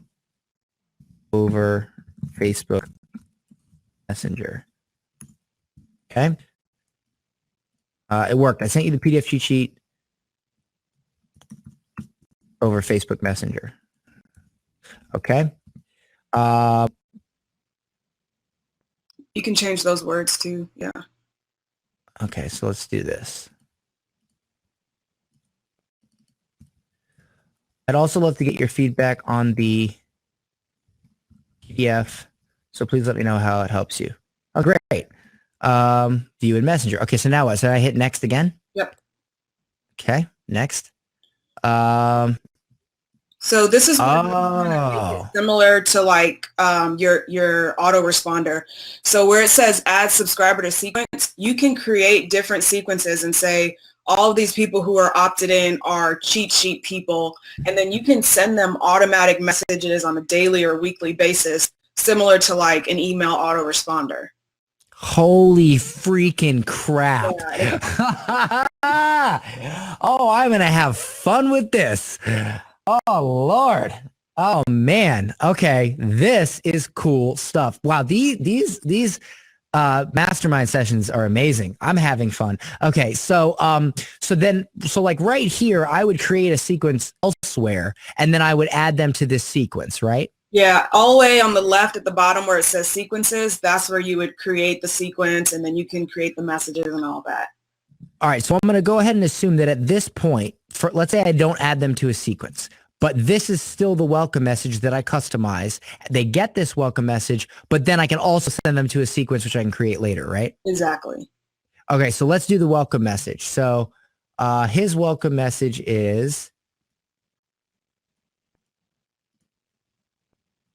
over Facebook Messenger. Okay. It worked. I sent you the PDF cheat sheet over Facebook Messenger. Okay. You can change those words too. Yeah. Okay, so let's do this. I'd also love to get your feedback on the PDF, so please let me know how it helps you. Oh, great. View in Messenger. Okay, so now what? So I hit next again? Yep. Okay, next. So this is similar to like your autoresponder. So where it says add subscriber to sequence, you can create different sequences and say all of these people who are opted in are cheat sheet people, and then you can send them automatic messages on a daily or weekly basis, similar to like an email autoresponder. Holy freaking crap. Oh, I'm going to have fun with this. Oh, Lord. Oh, man. Okay. This is cool stuff. Wow. These mastermind sessions are amazing. I'm having fun. Okay. So like right here, I would create a sequence elsewhere, and then I would add them to this sequence, right? Yeah, all the way on the left at the bottom where it says sequences, that's where you would create the sequence, and then you can create the messages and all that. All right, so I'm going to go ahead and assume that at this point, let's say I don't add them to a sequence, but this is still the welcome message that I customize. They get this welcome message, but then I can also send them to a sequence, which I can create later, right? Exactly. Okay, so let's do the welcome message. So his welcome message is...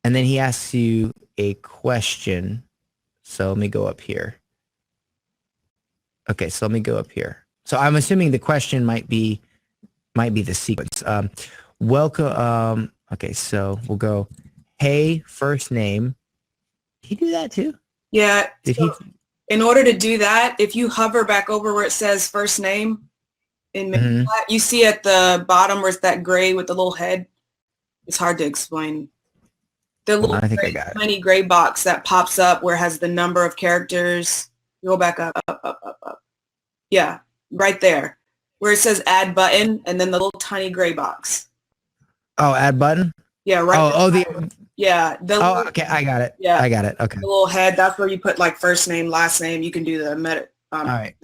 And then he asks you a question. So let me go up here. Okay, so let me go up here. So I'm assuming the question might be the sequence. Welcome. Okay, so we'll go, hey, first name. Did he do that too? Yeah. In order to do that, if you hover back over where it says first name, you see at the bottom where it's that gray with the little head. It's hard to explain. The little tiny gray box that pops up where it has the number of characters. You go back up. Yeah, right there. Where it says add button and then the little tiny gray box. Oh, add button? Yeah, right. Okay, I got it. Yeah. I got it. Okay. The little head, that's where you put like first name, last name. You can do the meta. All right.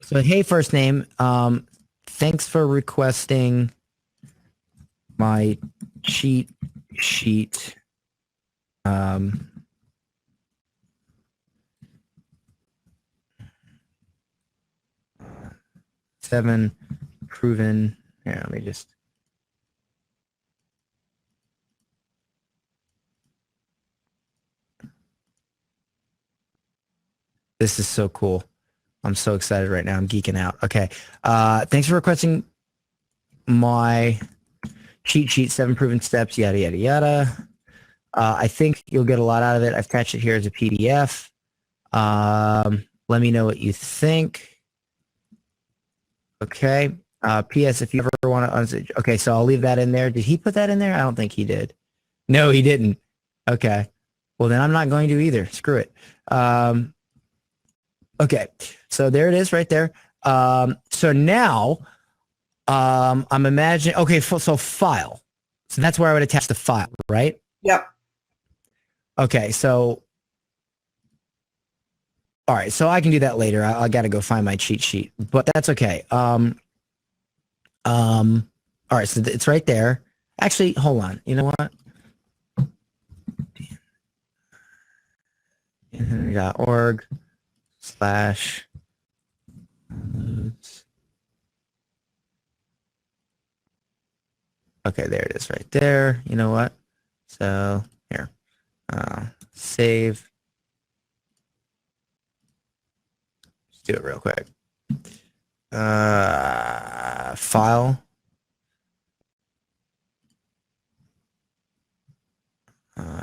So hey, first name. Thanks for requesting my cheat sheet. 7 proven. Here, let me just. This is so cool. I'm so excited right now. I'm geeking out. Okay. Thanks for requesting my cheat sheet, 7 proven steps, yada, yada, yada. I think you'll get a lot out of it. I've attached it here as a PDF. Let me know what you think. Okay. P.S. If you ever want to, okay, so I'll leave that in there. Did he put that in there? I don't think he did. No, he didn't. Okay. Well, then I'm not going to either. Screw it. Okay. So there it is right there. So now I'm imagining, okay, so file. So that's where I would attach the file, right? Yep. Okay. So, all right. So I can do that later. I got to go find my cheat sheet, but that's okay. All right. So it's right there. Actually, hold on. You know what? .org/. Okay, there it is right there. You know what? So here, save. Let's do it real quick. File.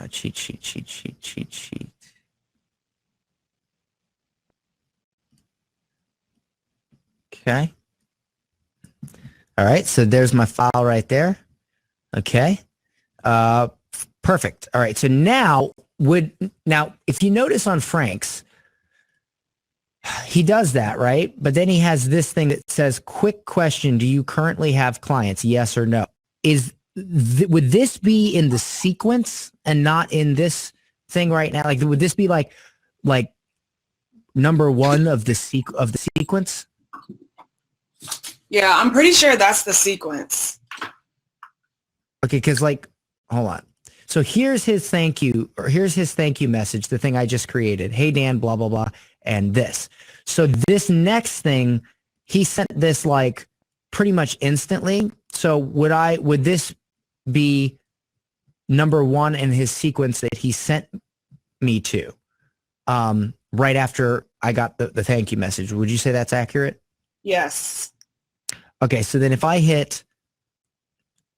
Cheat sheet. Okay. All right. So there's my file right there. Okay. Perfect. All right. So now if you notice on Frank's, he does that, right? But then he has this thing that says, quick question. Do you currently have clients? Yes or no? Would this be in the sequence and not in this thing right now? Like, would this be like number one of the sequence? Yeah, I'm pretty sure that's the sequence. Okay, because hold on. So here's his thank you, or here's his thank you message, the thing I just created. Hey, Dan, blah, blah, blah. and this. So this next thing, he sent this like pretty much instantly. So would this be number one in his sequence that he sent me to right after I got the thank you message? Would you say that's accurate? Yes. Okay, so then if I hit,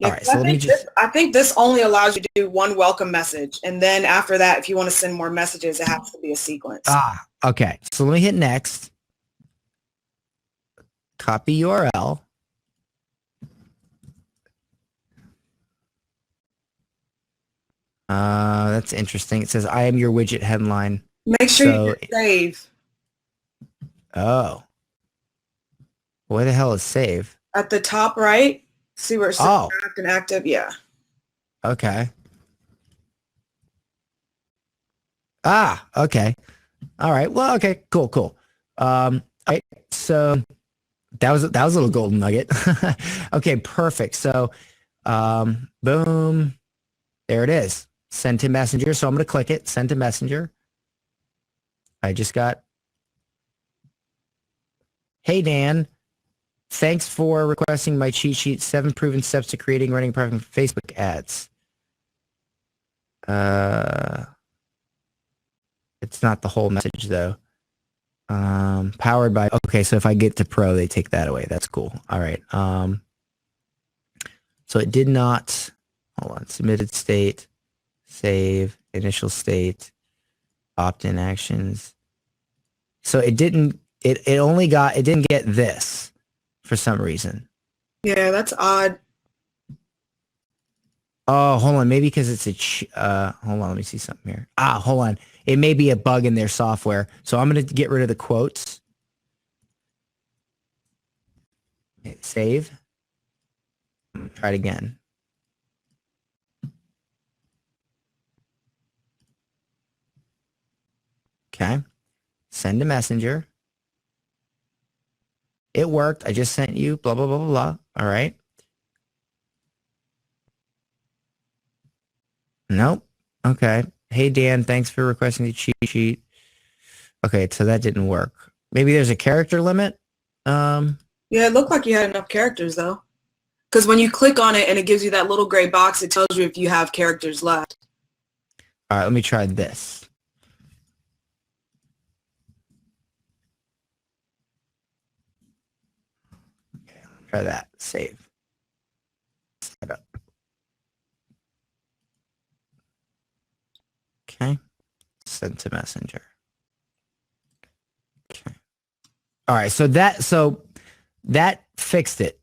all right, so let me just. I think this only allows you to do one welcome message, and then after that, if you want to send more messages, it has to be a sequence. Okay, so let me hit next. Copy URL. That's interesting. It says, I am your widget headline. Make sure you hit save. Oh. Where the hell is save? At the top right, see where it says draft and active? Yeah. Okay. Okay. All right. Well, okay, cool. All right. So that was a little golden nugget. Okay, perfect. So, boom, there it is. Send to messenger. So I'm going to click it, send to messenger. I just got, hey, Dan, thanks for requesting my cheat sheet, 7 proven steps to creating, running, profitable Facebook ads. It's not the whole message though. Powered by, okay, so if I get to pro, they take that away. That's cool. All right. So it did not, hold on, submitted state, save, initial state, opt-in actions. So it didn't, it didn't get this for some reason. Yeah, that's odd. Oh, hold on. Maybe because it's hold on. Let me see something here. Hold on. It may be a bug in their software. So I'm going to get rid of the quotes. Hit save. Try it again. Okay. Send a messenger. It worked. I just sent you blah, blah, blah, blah, blah. All right. Nope. Okay. Hey, Dan, thanks for requesting the cheat sheet. Okay, so that didn't work. Maybe there's a character limit. Yeah, it looked like you had enough characters, though. Because when you click on it and it gives you that little gray box, it tells you if you have characters left. All right, let me try this. Okay, try that. Save. Set up. Okay. Send to messenger. Okay. All right, so that fixed it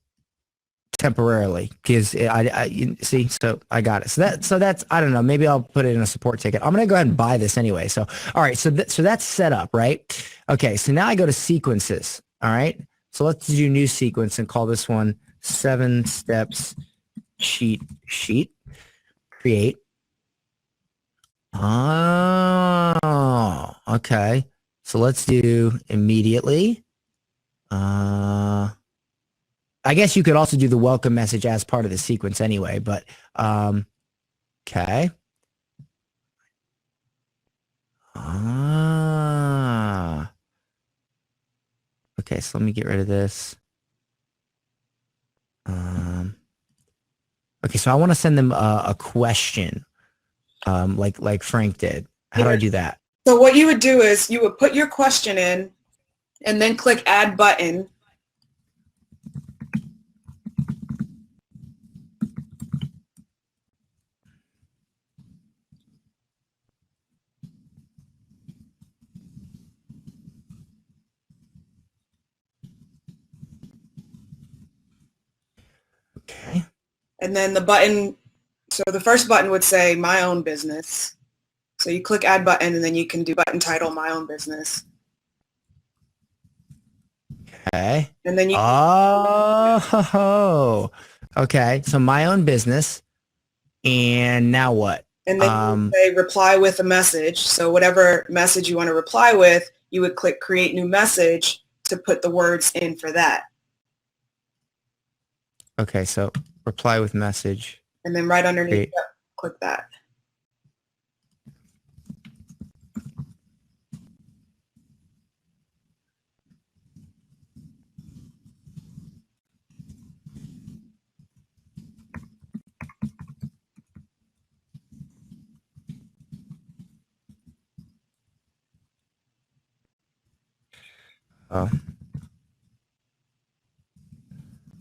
temporarily because I see, so I got it. So that's I don't know, maybe I'll put it in a support ticket. I'm gonna go ahead and buy this anyway. So all right, so that's set up, right? Okay, so now I go to sequences. All right, so let's do new sequence and call this one 7 steps cheat sheet. Create. Oh, okay. So let's do immediately. I guess you could also do the welcome message as part of the sequence anyway, but okay. Okay, so let me get rid of this. Okay, so I want to send them a question, like Frank did. How do I do that? So what you would do is you would put your question in and then click add button. Okay. And then the button, so the first button would say my own business. So you click add button and then you can do button title my own business. Okay. And then you okay. So my own business. And now what? And then you say reply with a message. So whatever message you want to reply with, you would click create new message to put the words in for that. Okay, so reply with message. And then right underneath, click that.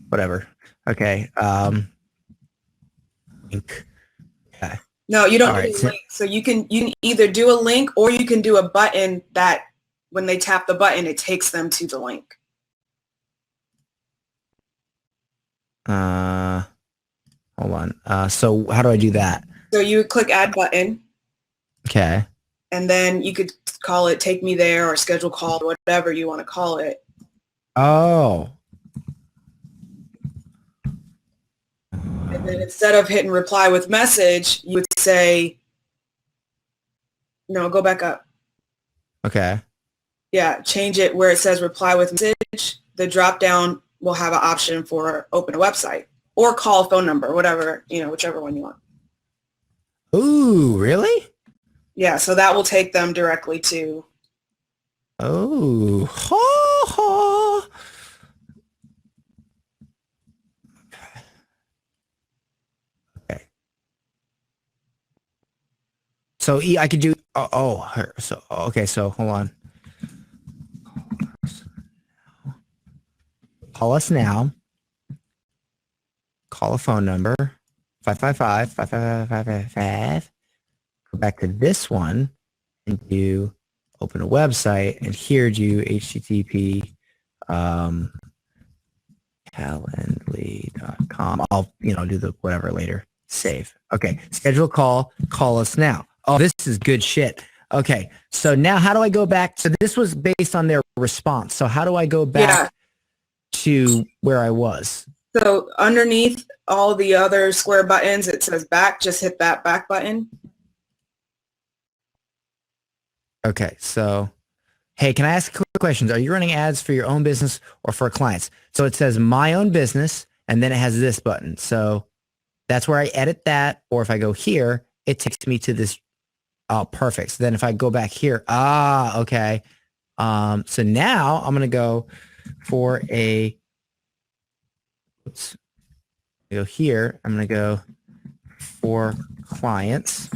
whatever. Okay. Link. Okay. No, you don't All do right. a link. So you can either do a link or you can do a button that when they tap the button, it takes them to the link. Hold on. So how do I do that? So you would click add button. Okay. And then you could call it take me there or schedule call, whatever you want to call it. Oh. And then instead of hitting reply with message, you would say, no, go back up. Okay. Yeah, change it where it says reply with message. The drop down will have an option for open a website or call a phone number, whatever, whichever one you want. Ooh, really? Yeah, so that will take them directly to. Oh. Ha, ha. Okay. So I could do. So okay. So hold on. Call us now. Call a phone number. 555-555-555. Go back to this one and do open a website, and here do HTTP calendly.com. I'll do the whatever later. Save. Okay. Schedule call. Call us now. Oh, this is good shit. Okay. So now how do I go back? So this was based on their response. So how do I go back to where I was? So underneath all the other square buttons, it says back. Just hit that back button. Okay. So, hey, can I ask quick questions? Are you running ads for your own business or for clients? So it says my own business, and then it has this button. So that's where I edit that. Or if I go here, it takes me to this. Oh, perfect. So then if I go back here, okay. So now I'm going to go for go here. I'm going to go for clients.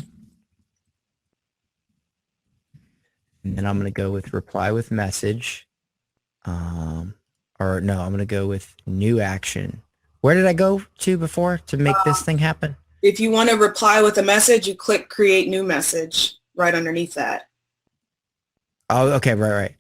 And then I'm going to go with reply with message. I'm going to go with new action. Where did I go to before to make this thing happen? If you want to reply with a message, you click create new message right underneath that. Oh, okay. Right.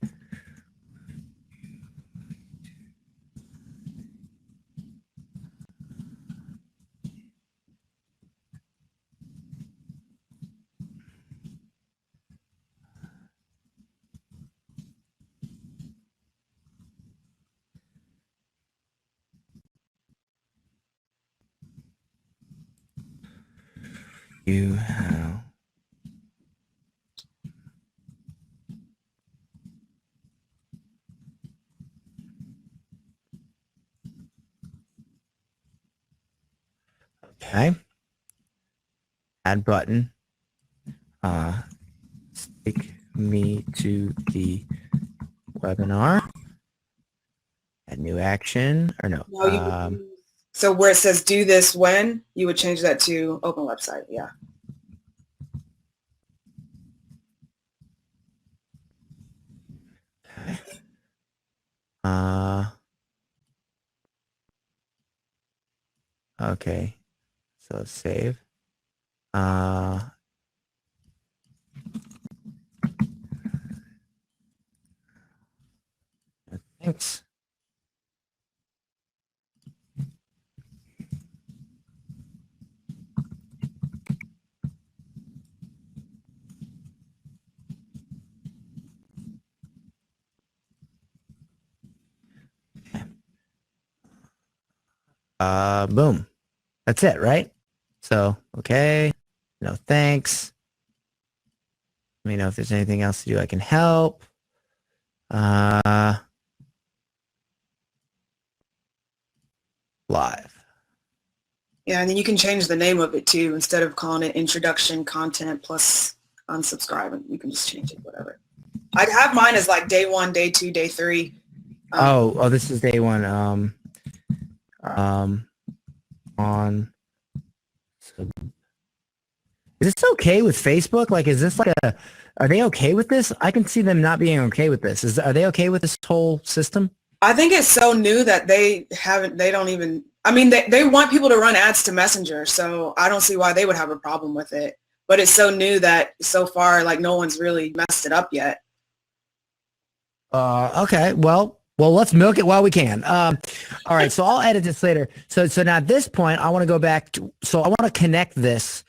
You have okay. Add button. Take me to the webinar. Add new action or no? So where it says do this when, you would change that to open website. Yeah. Okay. So save. Thanks. Boom. That's it, right? So, okay. No, thanks. Let me know if there's anything else to do I can help. Live. Yeah, and then you can change the name of it too. Instead of calling it introduction content plus unsubscribe, you can just change it, whatever. I'd have mine as like day 1, day 2, day 3. This is day 1. On Is this okay with Facebook? Like, is this like are they okay with this? I can see them not being okay with this. Are they okay with this whole system? I think it's so new that they don't even, I mean, they want people to run ads to Messenger, so I don't see why they would have a problem with it. But it's so new that so far, like, no one's really messed it up yet. Okay. Well, let's milk it while we can. All right. So I'll edit this later. So now at this point, I want to go back to, so I want to connect this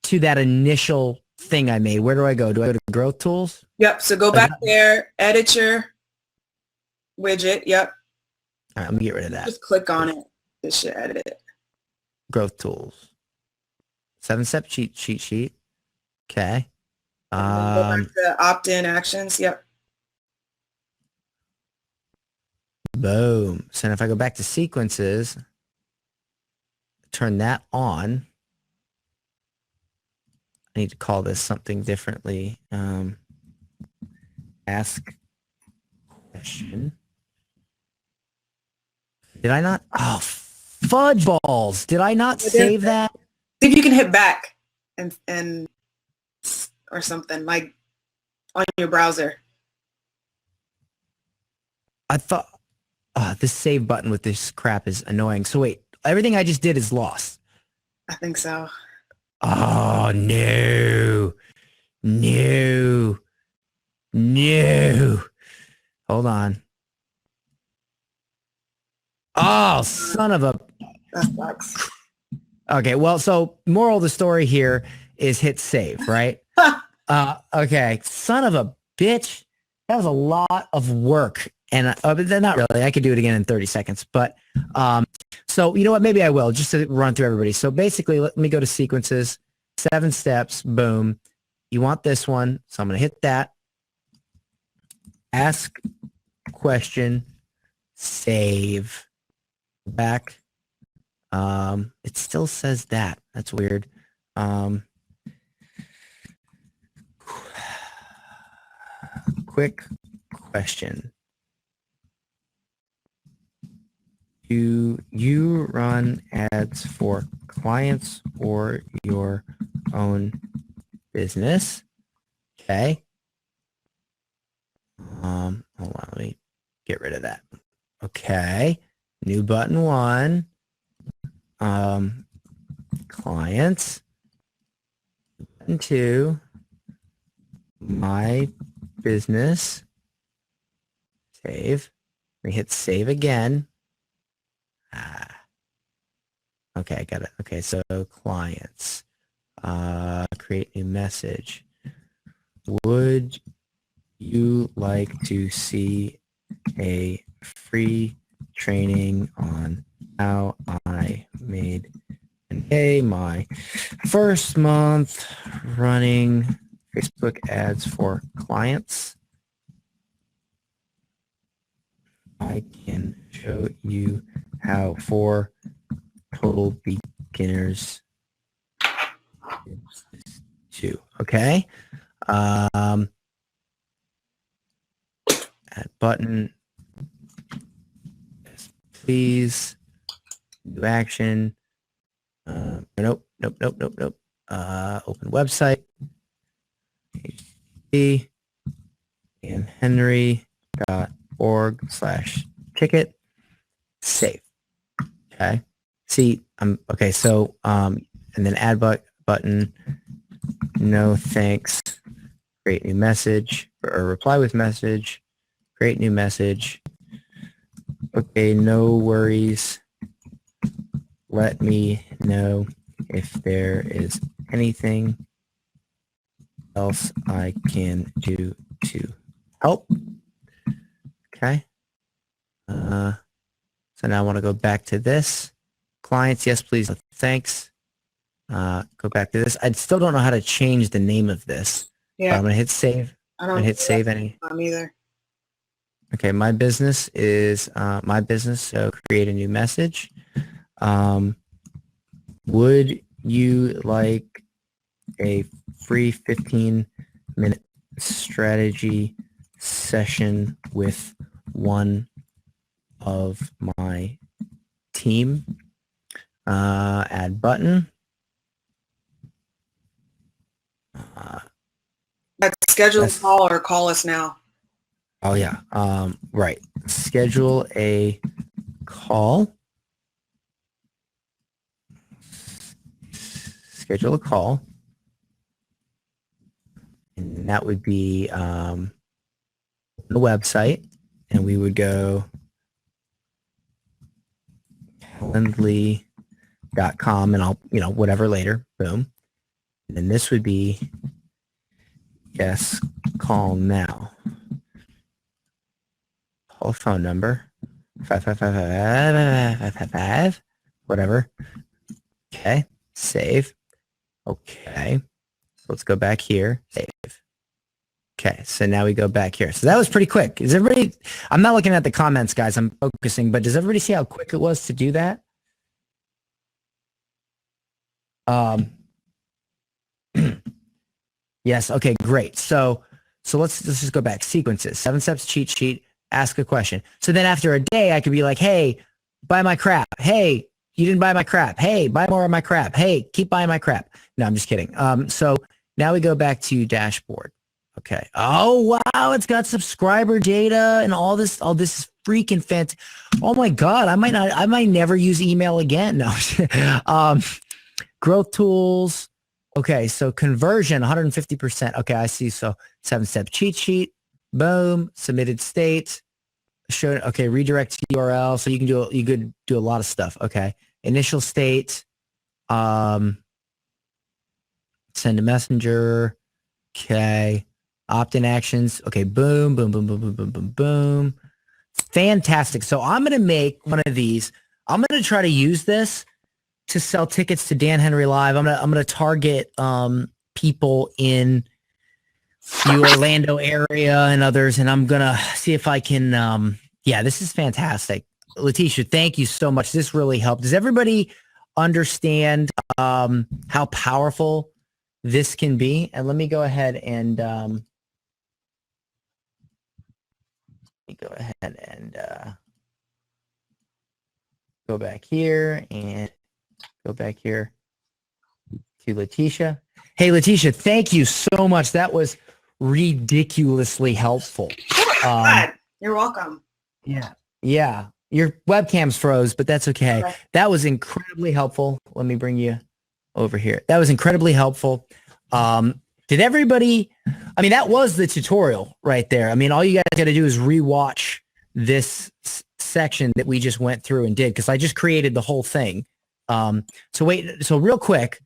to that initial thing I made. Where do I go? Do I go to growth tools? Yep. So go back there, edit your widget. Yep. All right. Let me get rid of that. Just click on it. It should edit it. Growth tools. 7-step cheat sheet. Okay. Go back to opt-in actions. Yep. Boom. So if I go back to sequences, turn that on. I need to call this something differently. Ask question. Did I not? Oh, fudge balls. Did I not save that? See if you can hit back and or something like on your browser. I thought this save button with this crap is annoying. So wait, everything I just did is lost. I think so. Oh, no. No. No. Hold on. Oh, son of a... That sucks. Okay, well, so moral of the story here is hit save, right? Okay, son of a bitch. That was a lot of work. And but not really. I could do it again in 30 seconds. But so you know what? Maybe I will just to run through everybody. So basically, let me go to sequences, 7 steps. Boom. You want this one. So I'm going to hit that. Ask question, save, back. It still says that. That's weird. Quick question. Do you run ads for clients or your own business? Okay. Hold on, let me get rid of that. Okay. New button 1. Clients. Button 2. My business. Save. We hit save again. Okay, I got it. Okay, so clients. Create new message. Would you like to see a free training on how I made my first month running Facebook ads for clients? I can show you how for total beginners too. Okay. Add button. Yes, please. New action. Nope. Open website. http and henry.org/ticket. Save. Okay. See, okay. So, and then add button. No thanks. Create new message or reply with message. Create new message. Okay, no worries. Let me know if there is anything else I can do to help. Okay. So now I want to go back to this. Clients, yes, please. Thanks. Go back to this. I still don't know how to change the name of this. Yeah. I'm going to hit save. I don't hit save any. either. Okay, my business is my business. So create a new message. Would you like a free 15-minute strategy session with one of my team? Add button. That's schedule a call or call us now. Oh yeah. Right. Schedule a call. Schedule a call. And that would be the website. And we would go calendly.com and I'll, whatever later. Boom. And then this would be yes, call now. Call phone number 555 whatever. Okay, save. Okay, let's go back here. Save. Okay, so now we go back here. So that was pretty quick. Is everybody? I'm not looking at the comments, guys. I'm focusing. But does everybody see how quick it was to do that? Yes. Okay. Great. So let's just go back. Sequences. 7 steps cheat sheet. Ask a question. So then after a day, I could be like, hey, buy my crap. Hey, you didn't buy my crap. Hey, buy more of my crap. Hey, keep buying my crap. No, I'm just kidding. So now we go back to dashboard. Okay. Oh, wow. It's got subscriber data and all this is freaking fantastic. Oh my God. I might never use email again. No. Growth tools. Okay. So conversion, 150%. Okay. I see. So 7-step cheat sheet. Boom. Submitted state. Show. Okay. Redirect to URL. So you could do a lot of stuff. Okay. Initial state. Send a messenger. Okay. Opt-in actions. Okay. Boom, boom, boom, boom, boom, boom, boom, boom. Fantastic. So I'm going to make one of these. I'm going to try to use this to sell tickets to Dan Henry Live. I'm going to target people in the Orlando area and others, and I'm going to see if I can, yeah, this is fantastic. Letitia, thank you so much. This really helped. Does everybody understand how powerful this can be? And let me go ahead and go back here and go back here to Letitia. Hey, Letitia, thank you so much. That was ridiculously helpful. You're welcome. Yeah. Yeah. Your webcam's froze, but that's okay. Okay. That was incredibly helpful. Let me bring you over here. That was incredibly helpful. Did everybody, I mean, that was the tutorial right there. I mean, all you guys got to do is rewatch section that we just went through and did, because I just created the whole thing. So real quick,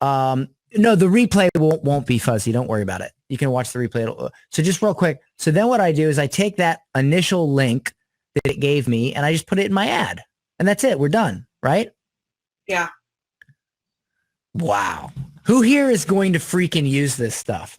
no, the replay won't be fuzzy. Don't worry about it. You can watch the replay. So just real quick. So then what I do is I take that initial link that it gave me and I just put it in my ad, and that's it. We're done. Right? Yeah. Wow. Who here is going to freaking use this stuff?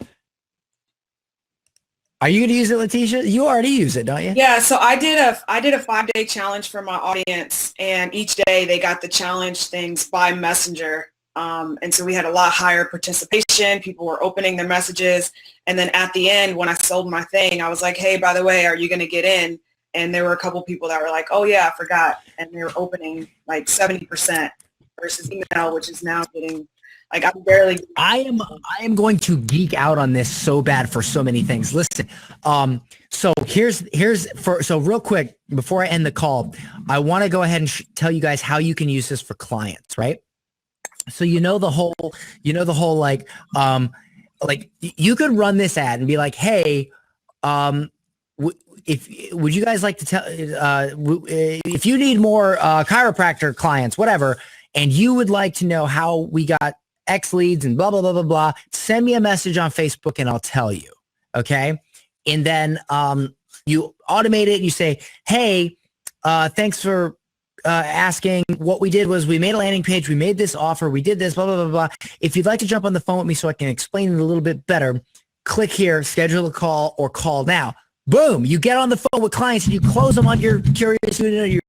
Are you going to use it, Letitia? You already use it, don't you? Yeah. So I did a 5-day challenge for my audience, and each day they got the challenge things by messenger. And so we had a lot higher participation. People were opening their messages. And then at the end, when I sold my thing, I was like, hey, by the way, are you going to get in? And there were a couple people that were like, oh yeah, I forgot. And they were opening like 70% versus email, which is now getting like, I'm barely. I am going to geek out on this so bad for so many things. Listen, so so real quick, before I end the call, I want to go ahead and tell you guys how you can use this for clients, right? So the whole like you could run this ad and be like, hey, would you guys like to tell if you need more chiropractor clients, whatever, and you would like to know how we got X leads and blah, blah, blah, blah, blah, send me a message on Facebook and I'll tell you. Okay. And then you automate it and you say, hey, thanks for asking. What we did was we made a landing page. We made this offer. We did this, blah, blah, blah, blah. If you'd like to jump on the phone with me so I can explain it a little bit better, click here, schedule a call or call now. Boom. You get on the phone with clients and you close them on your curious unit or your